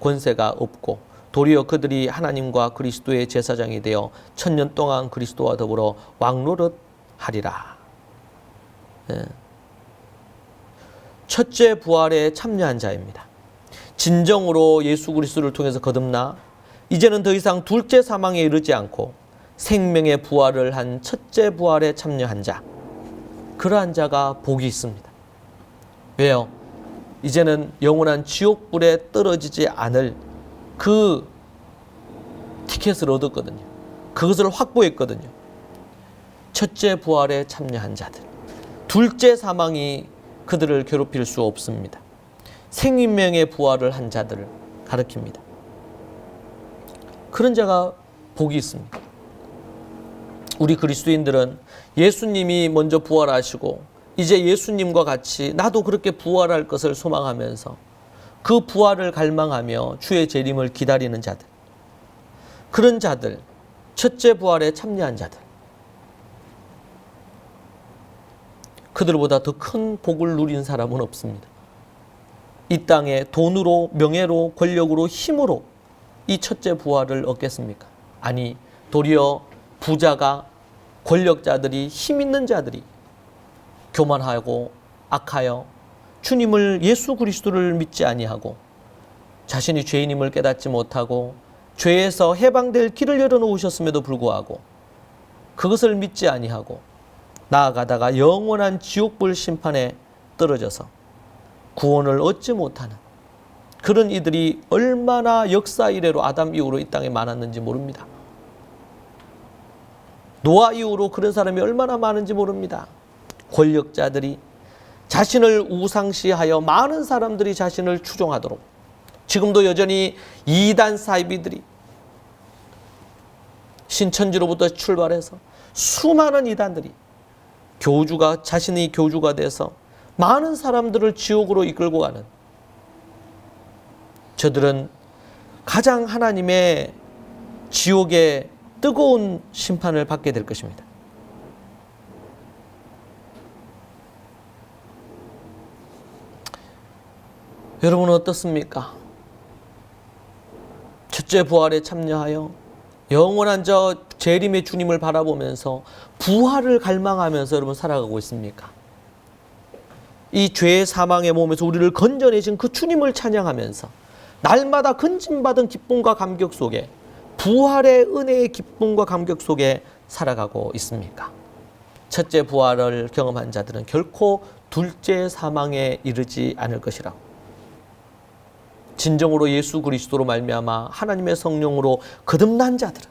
권세가 없고 도리어 그들이 하나님과 그리스도의 제사장이 되어 1000년 동안 그리스도와 더불어 왕노릇 하리라. 첫째 부활에 참여한 자입니다. 진정으로 예수 그리스도를 통해서 거듭나 이제는 더 이상 둘째 사망에 이르지 않고 생명의 부활을 한 첫째 부활에 참여한 자, 그러한 자가 복이 있습니다. 왜요? 이제는 영원한 지옥불에 떨어지지 않을 그 티켓을 얻었거든요. 그것을 확보했거든요. 첫째 부활에 참여한 자들, 둘째 사망이 그들을 괴롭힐 수 없습니다. 생명의 부활을 한 자들을 가리킵니다. 그런 자가 복이 있습니다. 우리 그리스도인들은 예수님이 먼저 부활하시고 이제 예수님과 같이 나도 그렇게 부활할 것을 소망하면서 그 부활을 갈망하며 주의 재림을 기다리는 자들, 그런 자들, 첫째 부활에 참여한 자들, 그들보다 더 큰 복을 누린 사람은 없습니다. 이 땅에 돈으로, 명예로, 권력으로, 힘으로 이 첫째 부활을 얻겠습니까? 아니, 도리어 부자가, 권력자들이, 힘 있는 자들이 교만하고 악하여 주님을, 예수 그리스도를 믿지 아니하고 자신이 죄인임을 깨닫지 못하고 죄에서 해방될 길을 열어놓으셨음에도 불구하고 그것을 믿지 아니하고 나아가다가 영원한 지옥불 심판에 떨어져서 구원을 얻지 못하는 그런 이들이 얼마나 역사 이래로 아담 이후로 이 땅에 많았는지 모릅니다. 노아 이후로 그런 사람이 얼마나 많은지 모릅니다. 권력자들이 자신을 우상시하여 많은 사람들이 자신을 추종하도록, 지금도 여전히 이단 사이비들이 신천지로부터 출발해서 수많은 이단들이 자신이 교주가 돼서 많은 사람들을 지옥으로 이끌고 가는, 저들은 가장 하나님의 지옥의 뜨거운 심판을 받게 될 것입니다. 여러분은 어떻습니까? 첫째 부활에 참여하여 영원한 저 재림의 주님을 바라보면서 부활을 갈망하면서 여러분 살아가고 있습니까? 이 죄의 사망의 몸에서 우리를 건져내신 그 주님을 찬양하면서 날마다 건짐받은 기쁨과 감격 속에, 부활의 은혜의 기쁨과 감격 속에 살아가고 있습니까? 첫째 부활을 경험한 자들은 결코 둘째 사망에 이르지 않을 것이라고, 진정으로 예수 그리스도로 말미암아 하나님의 성령으로 거듭난 자들은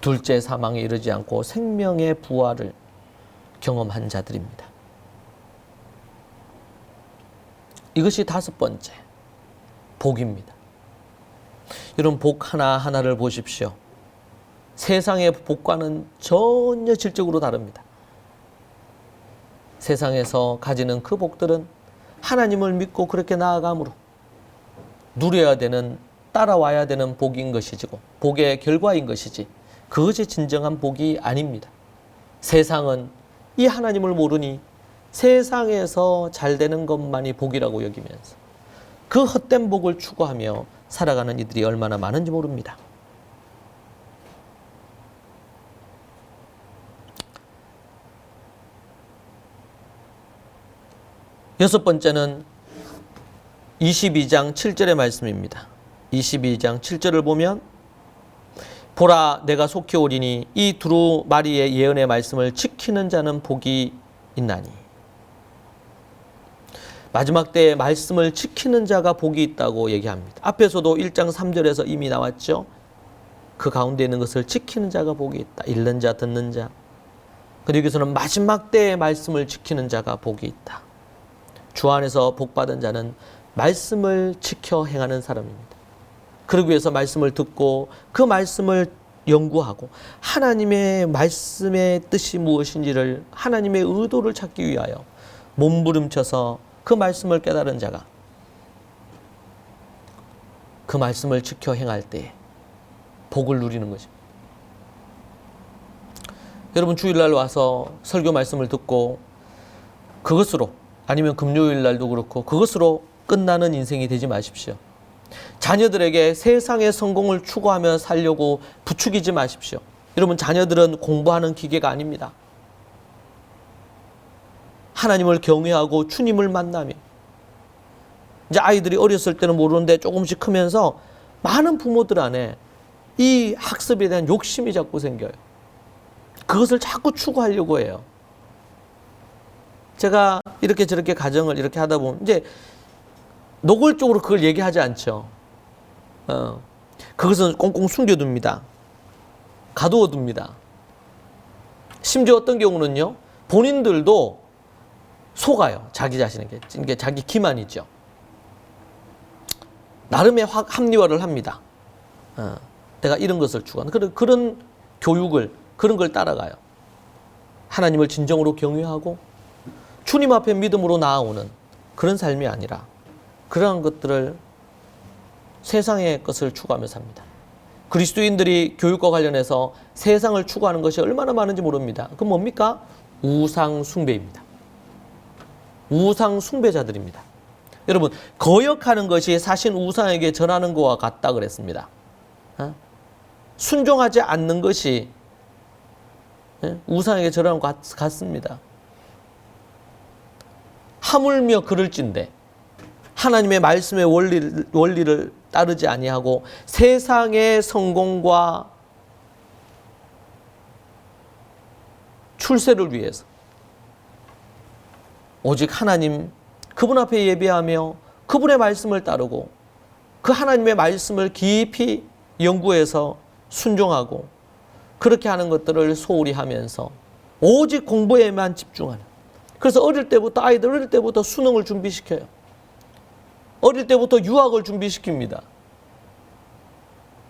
둘째 사망에 이르지 않고 생명의 부활을 경험한 자들입니다. 이것이 다섯 번째 복입니다. 여러분, 복 하나하나를 보십시오. 세상의 복과는 전혀 질적으로 다릅니다. 세상에서 가지는 그 복들은 하나님을 믿고 그렇게 나아감으로 누려야 되는, 따라와야 되는 복인 것이지고 복의 결과인 것이지 그것이 진정한 복이 아닙니다. 세상은 이 하나님을 모르니 세상에서 잘 되는 것만이 복이라고 여기면서 그 헛된 복을 추구하며 살아가는 이들이 얼마나 많은지 모릅니다. 여섯 번째는 22장 7절의 말씀입니다. 22장 7절을 보면 보라, 내가 속히 오리니 이 두루 마리의 예언의 말씀을 지키는 자는 복이 있나니. 마지막 때에 말씀을 지키는 자가 복이 있다고 얘기합니다. 앞에서도 1장 3절에서 이미 나왔죠. 그 가운데 있는 것을 지키는 자가 복이 있다. 읽는 자, 듣는 자. 그리고 여기서는 마지막 때의 말씀을 지키는 자가 복이 있다. 주 안에서 복받은 자는 말씀을 지켜 행하는 사람입니다. 그러기 위해서 말씀을 듣고 그 말씀을 연구하고 하나님의 말씀의 뜻이 무엇인지를, 하나님의 의도를 찾기 위하여 몸부림쳐서 그 말씀을 깨달은 자가 그 말씀을 지켜 행할 때에 복을 누리는 것입니다. 여러분, 주일날 와서 설교 말씀을 듣고 그것으로, 아니면 금요일 날도 그렇고 그것으로 끝나는 인생이 되지 마십시오. 자녀들에게 세상의 성공을 추구하며 살려고 부추기지 마십시오. 여러분, 자녀들은 공부하는 기계가 아닙니다. 하나님을 경외하고 주님을 만나며, 이제 아이들이 어렸을 때는 모르는데 조금씩 크면서 많은 부모들 안에 이 학습에 대한 욕심이 자꾸 생겨요. 그것을 자꾸 추구하려고 해요. 제가 이렇게 저렇게 가정을 이렇게 하다 보면 이제 노골적으로 그걸 얘기하지 않죠. 그것은 꽁꽁 숨겨둡니다. 가두어둡니다. 심지어 어떤 경우는요, 본인들도 속아요. 자기 자신에게. 이게 자기 기만이죠. 나름의 합리화를 합니다. 내가 이런 것을 추구하는 그런 교육을, 그런 걸 따라가요. 하나님을 진정으로 경외하고 주님 앞에 믿음으로 나아오는 그런 삶이 아니라 그러한 것들을 세상의 것을 추구하며 삽니다. 그리스도인들이 교육과 관련해서 세상을 추구하는 것이 얼마나 많은지 모릅니다. 그건 뭡니까? 우상 숭배입니다. 우상 숭배자들입니다. 여러분, 거역하는 것이 사실 우상에게 절하는 것과 같다 그랬습니다. 순종하지 않는 것이 우상에게 절하는 것 같습니다. 하물며 그럴진데 하나님의 말씀의 원리를 따르지 아니하고 세상의 성공과 출세를 위해서 오직 하나님 그분 앞에 예배하며 그분의 말씀을 따르고 그 하나님의 말씀을 깊이 연구해서 순종하고 그렇게 하는 것들을 소홀히 하면서 오직 공부에만 집중하는, 그래서 아이들 어릴 때부터 수능을 준비시켜요. 어릴 때부터 유학을 준비시킵니다.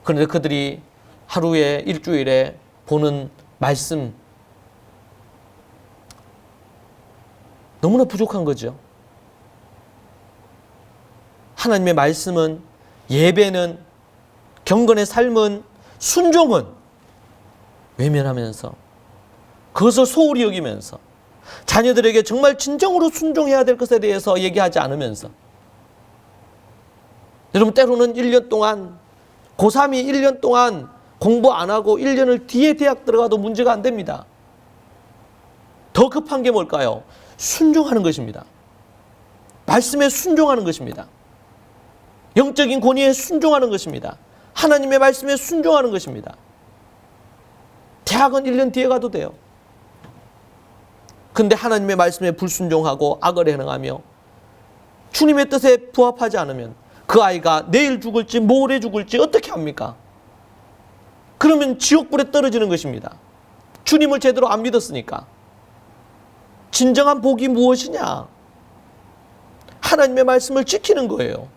그런데 그들이 하루에 일주일에 보는 말씀 너무나 부족한 거죠. 하나님의 말씀은, 예배는, 경건의 삶은, 순종은 외면하면서 그것을 소홀히 여기면서 자녀들에게 정말 진정으로 순종해야 될 것에 대해서 얘기하지 않으면서, 여러분 때로는 1년 동안 고3이 1년 동안 공부 안 하고 1년을 뒤에 대학 들어가도 문제가 안 됩니다. 더 급한 게 뭘까요? 순종하는 것입니다. 말씀에 순종하는 것입니다. 영적인 권위에 순종하는 것입니다. 하나님의 말씀에 순종하는 것입니다. 대학은 1년 뒤에 가도 돼요. 근데 하나님의 말씀에 불순종하고 악을 행하며 주님의 뜻에 부합하지 않으면 그 아이가 내일 죽을지 모레 죽을지 어떻게 합니까? 그러면 지옥불에 떨어지는 것입니다. 주님을 제대로 안 믿었으니까. 진정한 복이 무엇이냐? 하나님의 말씀을 지키는 거예요.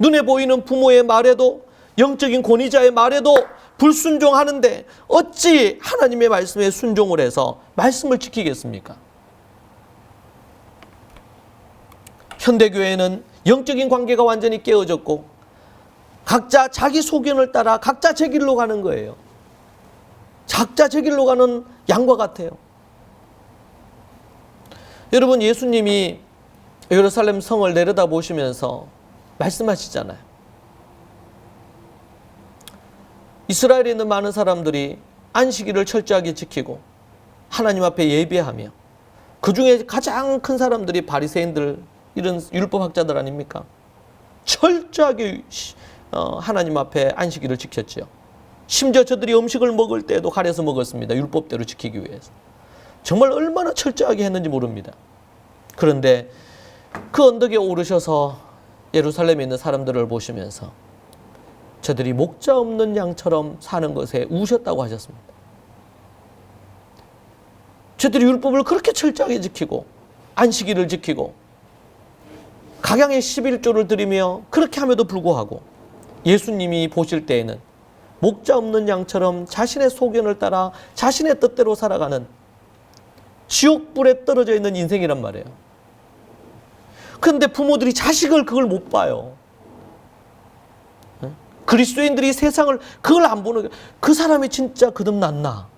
눈에 보이는 부모의 말에도, 영적인 권위자의 말에도 불순종하는데 어찌 하나님의 말씀에 순종을 해서 말씀을 지키겠습니까? 현대교회는 영적인 관계가 완전히 깨어졌고 각자 자기 소견을 따라 각자 제 길로 가는 거예요. 각자 제 길로 가는 양과 같아요. 여러분, 예수님이 예루살렘 성을 내려다보시면서 말씀하시잖아요. 이스라엘에 있는 많은 사람들이 안식일을 철저하게 지키고 하나님 앞에 예배하며, 그 중에 가장 큰 사람들이 바리새인들, 이런 율법학자들 아닙니까? 철저하게 하나님 앞에 안식일을 지켰죠. 심지어 저들이 음식을 먹을 때도 가려서 먹었습니다. 율법대로 지키기 위해서. 정말 얼마나 철저하게 했는지 모릅니다. 그런데 그 언덕에 오르셔서 예루살렘에 있는 사람들을 보시면서 저들이 목자 없는 양처럼 사는 것에 우셨다고 하셨습니다. 저들이 율법을 그렇게 철저하게 지키고 안식일을 지키고 각양의 11조를 드리며 그렇게 함에도 불구하고 예수님이 보실 때에는 목자 없는 양처럼 자신의 소견을 따라 자신의 뜻대로 살아가는 지옥불에 떨어져 있는 인생이란 말이에요. 그런데 부모들이 자식을 그걸 못 봐요. 그리스도인들이 세상을 그걸 안 보는, 그 사람이 진짜 거듭났나?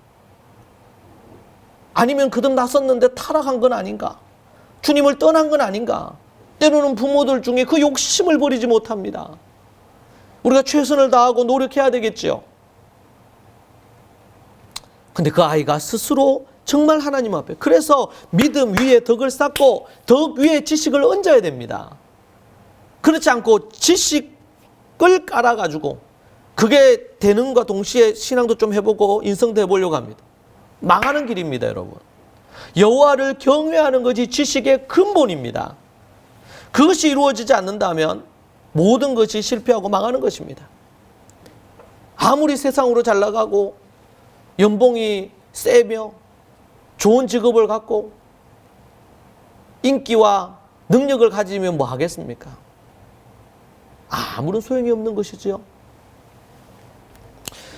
아니면 거듭났었는데 타락한 건 아닌가? 주님을 떠난 건 아닌가? 때로는 부모들 중에 그 욕심을 버리지 못합니다. 우리가 최선을 다하고 노력해야 되겠죠. 근데 그 아이가 스스로 정말 하나님 앞에, 그래서 믿음 위에 덕을 쌓고 덕 위에 지식을 얹어야 됩니다. 그렇지 않고 지식을 깔아가지고 그게 되는과 동시에 신앙도 좀 해보고 인성도 해보려고 합니다. 망하는 길입니다, 여러분. 여호와를 경외하는 것이 지식의 근본입니다. 그것이 이루어지지 않는다면 모든 것이 실패하고 망하는 것입니다. 아무리 세상으로 잘 나가고 연봉이 세며 좋은 직업을 갖고 인기와 능력을 가지면 뭐 하겠습니까? 아무런 소용이 없는 것이지요.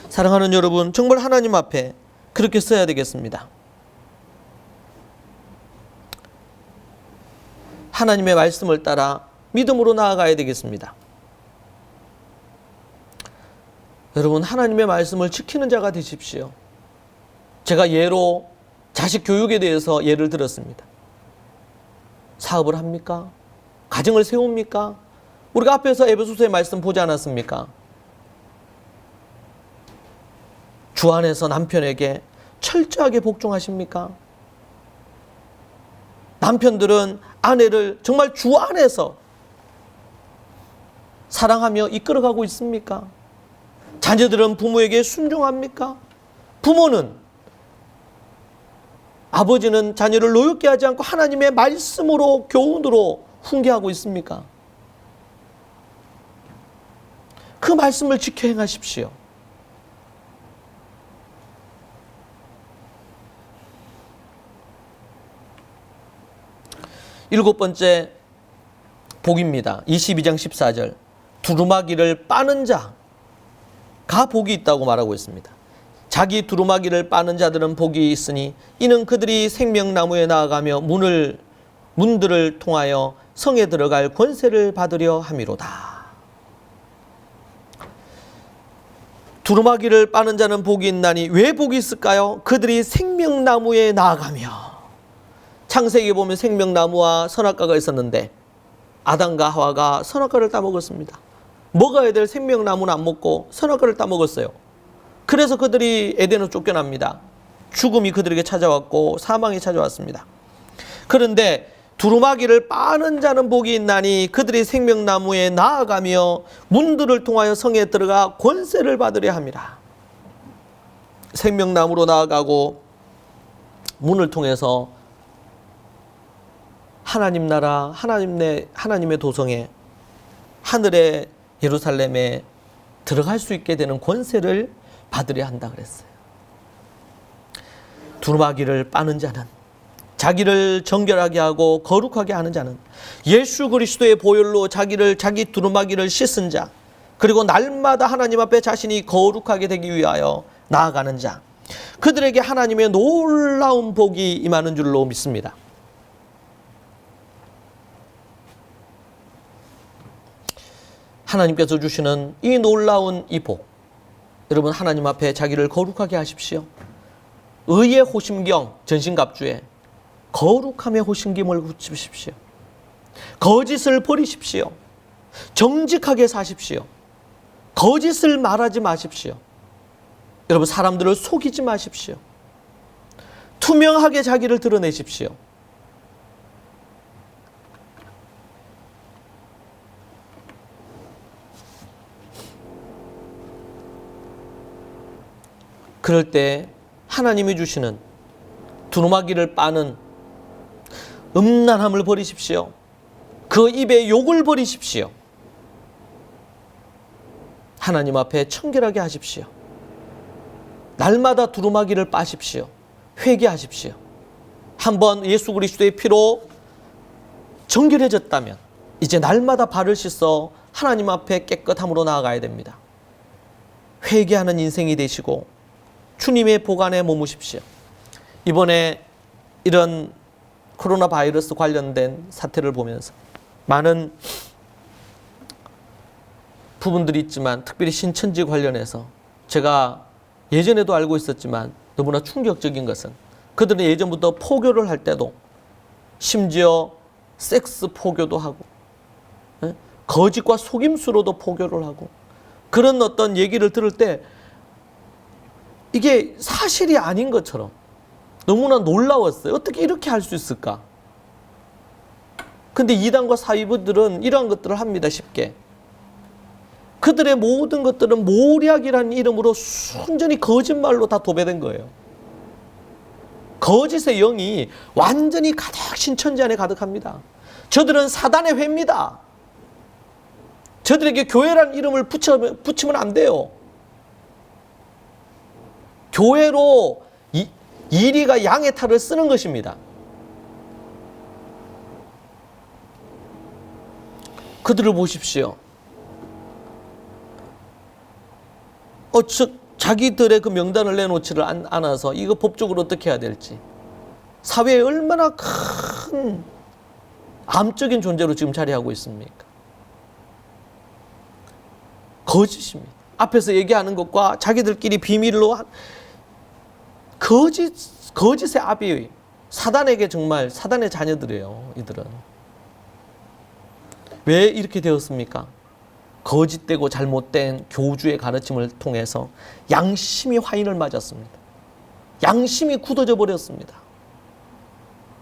사랑하는 여러분, 정말 하나님 앞에 그렇게 써야 되겠습니다. 하나님의 말씀을 따라 믿음으로 나아가야 되겠습니다. 여러분, 하나님의 말씀을 지키는 자가 되십시오. 제가 예로 자식 교육에 대해서 예를 들었습니다. 사업을 합니까? 가정을 세웁니까? 우리가 앞에서 에베소서의 말씀 보지 않았습니까? 주 안에서 남편에게 철저하게 복종하십니까? 남편들은 아내를 정말 주 안에서 사랑하며 이끌어가고 있습니까? 자녀들은 부모에게 순종합니까? 부모는, 아버지는 자녀를 노엽게 하지 않고 하나님의 말씀으로, 교훈으로 훈계하고 있습니까? 그 말씀을 지켜 행하십시오. 일곱 번째 복입니다. 22장 14절. 두루마기를 빠는 자가 복이 있다고 말하고 있습니다. 자기 두루마기를 빠는 자들은 복이 있으니 이는 그들이 생명나무에 나아가며 문들을 통하여 성에 들어갈 권세를 받으려 함이로다. 두루마기를 빠는 자는 복이 있나니 왜 복이 있을까요? 그들이 생명나무에 나아가며. 창세기에 보면 생명나무와 선악과가 있었는데 아담과 하와가 선악과를 따먹었습니다. 먹어야 될 생명나무는 안 먹고 선악과를 따먹었어요. 그래서 그들이 에덴으로 쫓겨납니다. 죽음이 그들에게 찾아왔고 사망이 찾아왔습니다. 그런데 두루마기를 빠는 자는 복이 있나니 그들이 생명나무에 나아가며 문들을 통하여 성에 들어가 권세를 받으려 함이라. 생명나무로 나아가고 문을 통해서 하나님 나라, 하나님의 도성에, 하늘의 예루살렘에 들어갈 수 있게 되는 권세를 받으려 한다 그랬어요. 두루마기를 빠는 자는, 자기를 정결하게 하고 거룩하게 하는 자는, 예수 그리스도의 보혈로 자기 두루마기를 씻은 자, 그리고 날마다 하나님 앞에 자신이 거룩하게 되기 위하여 나아가는 자, 그들에게 하나님의 놀라운 복이 임하는 줄로 믿습니다. 하나님께서 주시는 이 놀라운 이 복, 여러분, 하나님 앞에 자기를 거룩하게 하십시오. 의의 호심경, 전신갑주에 거룩함의 호심김을 붙이십시오. 거짓을 버리십시오. 정직하게 사십시오. 거짓을 말하지 마십시오. 여러분, 사람들을 속이지 마십시오. 투명하게 자기를 드러내십시오. 그럴 때 하나님이 주시는 두루마기를 빠는 음란함을 버리십시오. 그 입에 욕을 버리십시오. 하나님 앞에 청결하게 하십시오. 날마다 두루마기를 빠십시오. 회개하십시오. 한번 예수 그리스도의 피로 정결해졌다면 이제 날마다 발을 씻어 하나님 앞에 깨끗함으로 나아가야 됩니다. 회개하는 인생이 되시고 주님의 복 안에 머무십시오. 이번에 이런 코로나 바이러스 관련된 사태를 보면서 많은 부분들이 있지만 특별히 신천지 관련해서 제가 예전에도 알고 있었지만 너무나 충격적인 것은 그들은 예전부터 포교를 할 때도 심지어 섹스 포교도 하고 거짓과 속임수로도 포교를 하고 그런 어떤 얘기를 들을 때 이게 사실이 아닌 것처럼 너무나 놀라웠어요. 어떻게 이렇게 할 수 있을까? 근데 이단과 사이비들은 이러한 것들을 합니다. 쉽게. 그들의 모든 것들은 모략이라는 이름으로 순전히 거짓말로 다 도배된 거예요. 거짓의 영이 완전히 가득 신천지 안에 가득합니다. 저들은 사단의 회입니다. 저들에게 교회라는 이름을 붙이면 안 돼요. 교회로 이리가 양의 탈을 쓰는 것입니다. 그들을 보십시오. 자기들의 그 명단을 내놓지를 않아서 이거 법적으로 어떻게 해야 될지. 사회에 얼마나 큰 암적인 존재로 지금 자리하고 있습니까? 거짓입니다. 앞에서 얘기하는 것과 자기들끼리 비밀로 거짓의 아비, 사단에게 정말 사단의 자녀들이에요. 이들은 왜 이렇게 되었습니까? 거짓되고 잘못된 교주의 가르침을 통해서 양심이 화인을 맞았습니다. 양심이 굳어져 버렸습니다.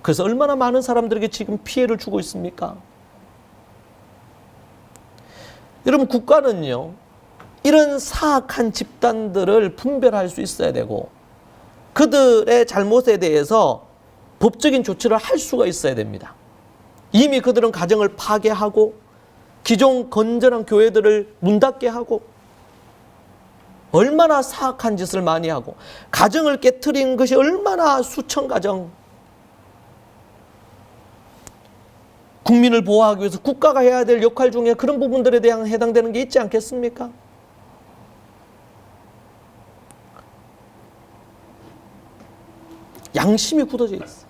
그래서 얼마나 많은 사람들에게 지금 피해를 주고 있습니까? 여러분, 국가는요, 이런 사악한 집단들을 분별할 수 있어야 되고 그들의 잘못에 대해서 법적인 조치를 할 수가 있어야 됩니다. 이미 그들은 가정을 파괴하고 기존 건전한 교회들을 문 닫게 하고 얼마나 사악한 짓을 많이 하고 가정을 깨트린 것이 얼마나 수천 가정, 국민을 보호하기 위해서 국가가 해야 될 역할 중에 그런 부분들에 대한 해당되는 게 있지 않겠습니까? 양심이 굳어져 있어.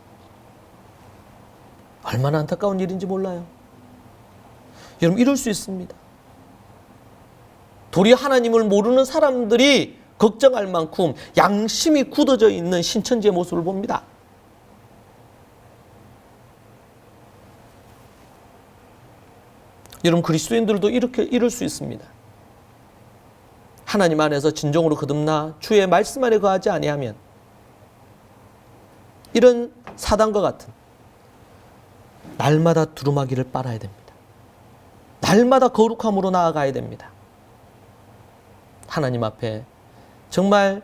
얼마나 안타까운 일인지 몰라요. 여러분, 이럴 수 있습니다. 도리 하나님을 모르는 사람들이 걱정할 만큼 양심이 굳어져 있는 신천지의 모습을 봅니다. 여러분, 그리스도인들도 이럴 수 있습니다. 하나님 안에서 진정으로 거듭나 주의 말씀 안에 거하지 아니하면 이런 사단과 같은 날마다 두루마기를 빨아야 됩니다. 날마다 거룩함으로 나아가야 됩니다. 하나님 앞에 정말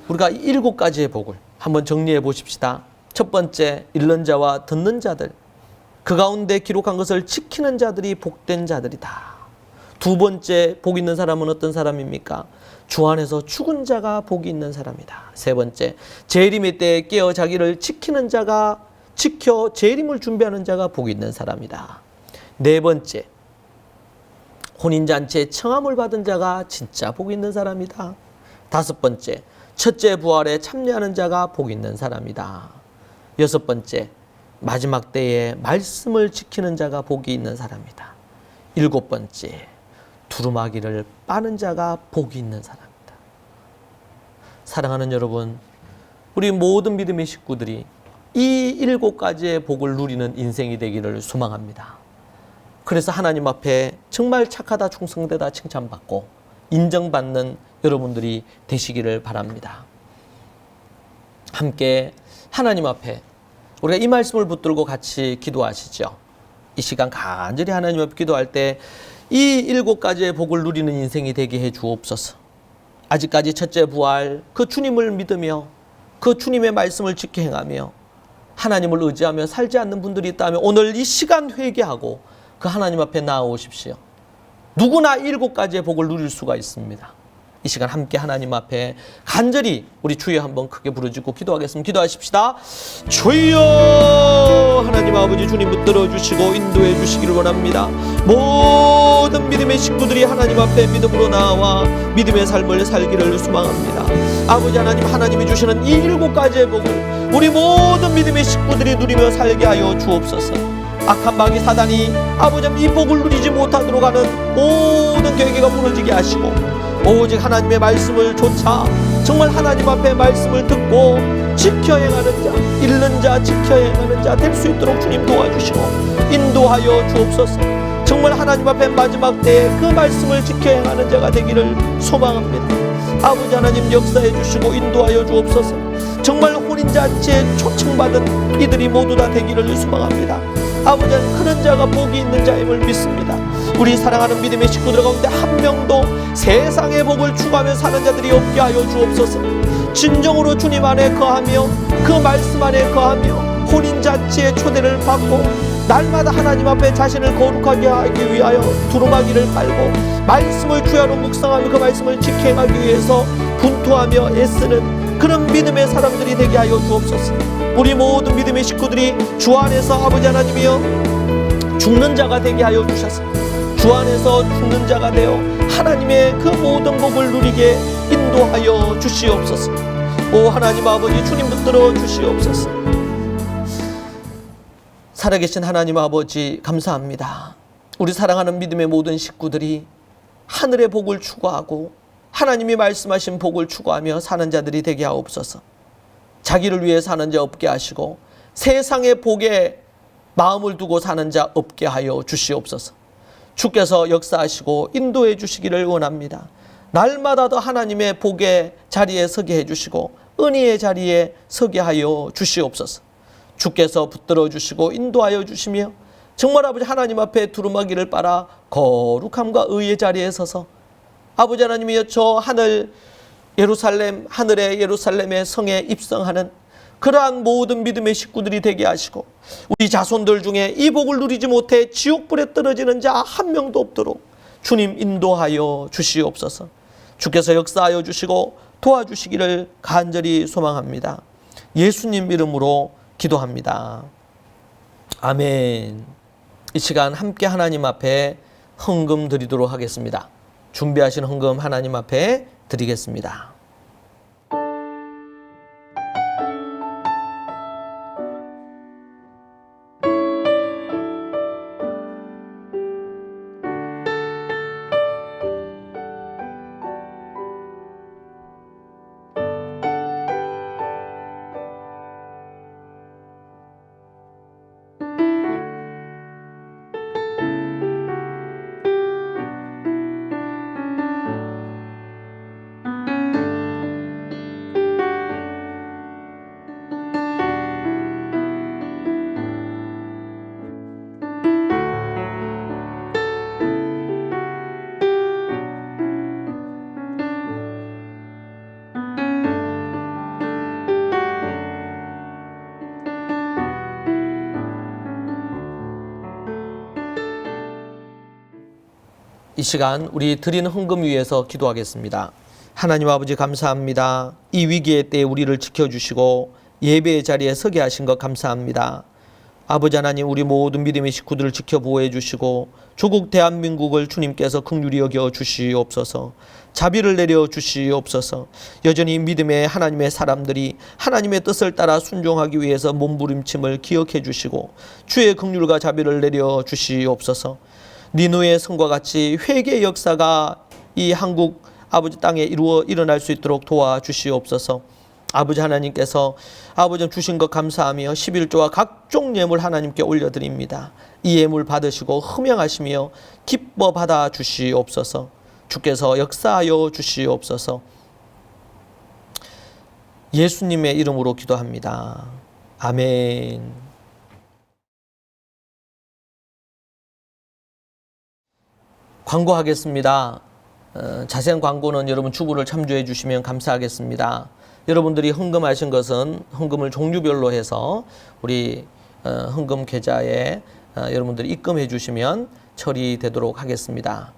우리가 7가지의 복을 한번 정리해 보십시다. 첫 번째, 읽는 자와 듣는 자들, 그 가운데 기록한 것을 지키는 자들이 복된 자들이다. 두 번째, 복 있는 사람은 어떤 사람입니까? 주 안에서 죽은 자가 복이 있는 사람이다. 세 번째, 재림의 때에 깨어 자기를 지키는 자가 지켜 재림을 준비하는 자가 복이 있는 사람이다. 네 번째, 혼인잔치에 청함을 받은 자가 진짜 복이 있는 사람이다. 다섯 번째, 첫째 부활에 참여하는 자가 복이 있는 사람이다. 여섯 번째, 마지막 때에 말씀을 지키는 자가 복이 있는 사람이다. 일곱 번째, 두루마기를 빠는 자가 복이 있는 사람이다. 사랑하는 여러분, 우리 모든 믿음의 식구들이 이 7가지의 복을 누리는 인생이 되기를 소망합니다. 그래서 하나님 앞에 정말 착하다, 충성되다 칭찬받고 인정받는 여러분들이 되시기를 바랍니다. 함께 하나님 앞에 우리가 이 말씀을 붙들고 같이 기도하시죠. 이 시간 간절히 하나님 앞에 기도할 때 이 7가지의 복을 누리는 인생이 되게 해 주옵소서. 아직까지 첫째 부활, 그 주님을 믿으며 그 주님의 말씀을 지켜 행하며 하나님을 의지하며 살지 않는 분들이 있다면 오늘 이 시간 회개하고 그 하나님 앞에 나아오십시오. 누구나 7가지의 복을 누릴 수가 있습니다. 이 시간 함께 하나님 앞에 간절히 우리 주여 한번 크게 부르짖고 기도하겠습니다. 기도하십시다. 주여, 하나님 아버지 주님 붙들어 주시고 인도해 주시기를 원합니다. 모든 믿음의 식구들이 하나님 앞에 믿음으로 나와 믿음의 삶을 살기를 소망합니다. 아버지 하나님, 하나님이 주시는 이 7가지의 복을 우리 모든 믿음의 식구들이 누리며 살게 하여 주옵소서. 악한 마귀 사단이 아버지 이 복을 누리지 못하도록 하는 모든 계획가 무너지게 하시고 오직 하나님의 말씀을 좇아 정말 하나님 앞에 말씀을 듣고 지켜 행하는 자, 읽는 자, 지켜 행하는 자 될 수 있도록 주님 도와주시고 인도하여 주옵소서. 정말 하나님 앞에 마지막 때에 그 말씀을 지켜 행하는 자가 되기를 소망합니다. 아버지 하나님 역사해 주시고 인도하여 주옵소서. 정말 혼인잔치에 초청받은 이들이 모두 다 되기를 소망합니다. 아버지 하나님, 그런 자가 복이 있는 자임을 믿습니다. 우리 사랑하는 믿음의 식구들 가운데 한 명도 세상의 복을 추구하며 사는 자들이 없게 하여 주옵소서. 진정으로 주님 안에 거하며 그 말씀 안에 거하며 혼인잔치의 초대를 받고 날마다 하나님 앞에 자신을 거룩하게 하기 위하여 두루마기를 빨고 말씀을 주야로 묵상하며 그 말씀을 지켜 행하기 위해서 분투하며 애쓰는 그런 믿음의 사람들이 되게 하여 주옵소서. 우리 모든 믿음의 식구들이 주 안에서 아버지 하나님이여 죽는 자가 되게 하여 주셔서 주 안에서 죽는 자가 되어 하나님의 그 모든 복을 누리게 인도하여 주시옵소서. 오 하나님 아버지, 주님 붙들어 주시옵소서. 살아계신 하나님 아버지, 감사합니다. 우리 사랑하는 믿음의 모든 식구들이 하늘의 복을 추구하고 하나님이 말씀하신 복을 추구하며 사는 자들이 되게 하옵소서. 자기를 위해 사는 자 없게 하시고 세상의 복에 마음을 두고 사는 자 없게 하여 주시옵소서. 주께서 역사하시고 인도해 주시기를 원합니다. 날마다 더 하나님의 복의 자리에 서게 해주시고 은혜의 자리에 서게 하여 주시옵소서. 주께서 붙들어 주시고 인도하여 주시며 정말 아버지 하나님 앞에 두루마기를 빨아 거룩함과 의의 자리에 서서 아버지 하나님이여 저 하늘의 예루살렘의 성에 입성하는 그러한 모든 믿음의 식구들이 되게 하시고 우리 자손들 중에 이 복을 누리지 못해 지옥불에 떨어지는 자 한 명도 없도록 주님 인도하여 주시옵소서. 주께서 역사하여 주시고 도와주시기를 간절히 소망합니다. 예수님 이름으로 기도합니다. 아멘. 이 시간 함께 하나님 앞에 헌금 드리도록 하겠습니다. 준비하신 헌금 하나님 앞에 드리겠습니다. 이 시간 우리 드리는 헌금 위에서 기도하겠습니다. 하나님 아버지 감사합니다. 이 위기의 때에 우리를 지켜주시고 예배의 자리에 서게 하신 것 감사합니다. 아버지 하나님 우리 모든 믿음의 식구들을 지켜 보호해 주시고 조국 대한민국을 주님께서 긍휼히 여겨 주시옵소서. 자비를 내려 주시옵소서. 여전히 믿음의 하나님의 사람들이 하나님의 뜻을 따라 순종하기 위해서 몸부림침을 기억해 주시고 주의 긍휼과 자비를 내려 주시옵소서. 니누의 성과 같이 회개의 역사가 이 한국 아버지 땅에 일어날 수 있도록 도와주시옵소서. 아버지 하나님께서 아버지 주신 것 감사하며 11조와 각종 예물 하나님께 올려드립니다. 이 예물 받으시고 흠양하시며 기뻐 받아 주시옵소서. 주께서 역사하여 주시옵소서. 예수님의 이름으로 기도합니다. 아멘. 광고하겠습니다. 자세한 광고는 여러분 주부를 참조해 주시면 감사하겠습니다. 여러분들이 헌금하신 것은 헌금을 종류별로 해서 우리 헌금 계좌에 여러분들이 입금해 주시면 처리되도록 하겠습니다.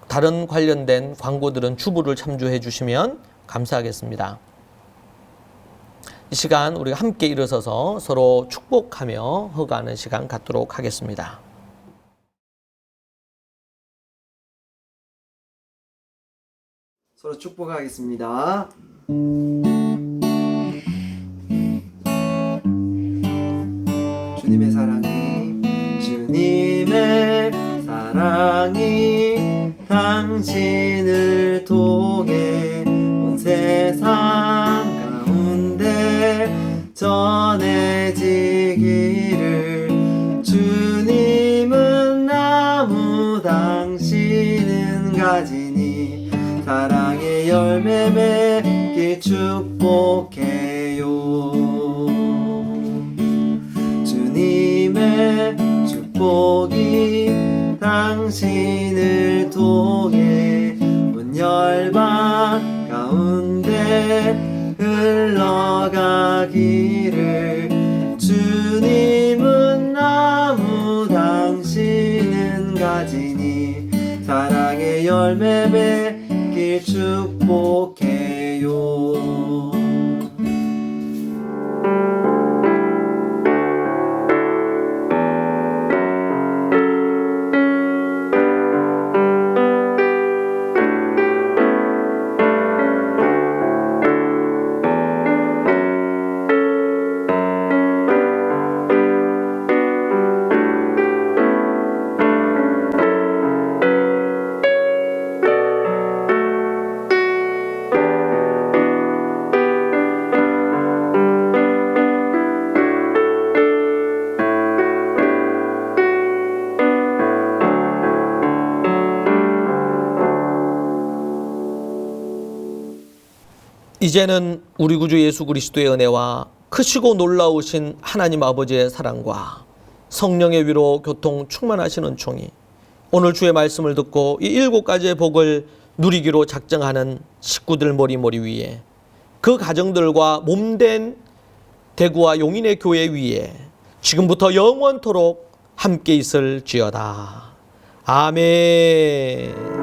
다른 관련된 광고들은 주부를 참조해 주시면 감사하겠습니다. 이 시간 우리가 함께 일어서서 서로 축복하며 허가하는 시간 갖도록 하겠습니다. 서로 축복하겠습니다. 주님의 사랑이 당신을 통해 온 세상 가운데 전해지기를. 주님은 나무 당신은 가지니 사랑의 열매 맺길 축복해요. 주님의 축복이 당신을 통해 온 열방 가운데 흘러가기를. 주님은 나무 당신은 가지니 사랑의 열매 맺길 축복해요. 이제는 우리 구주 예수 그리스도의 은혜와 크시고 놀라우신 하나님 아버지의 사랑과 성령의 위로 교통 충만하신 은총이 오늘 주의 말씀을 듣고 이 7가지의 복을 누리기로 작정하는 식구들 머리 위에, 그 가정들과 몸된 대구와 용인의 교회 위에 지금부터 영원토록 함께 있을지어다. 아멘.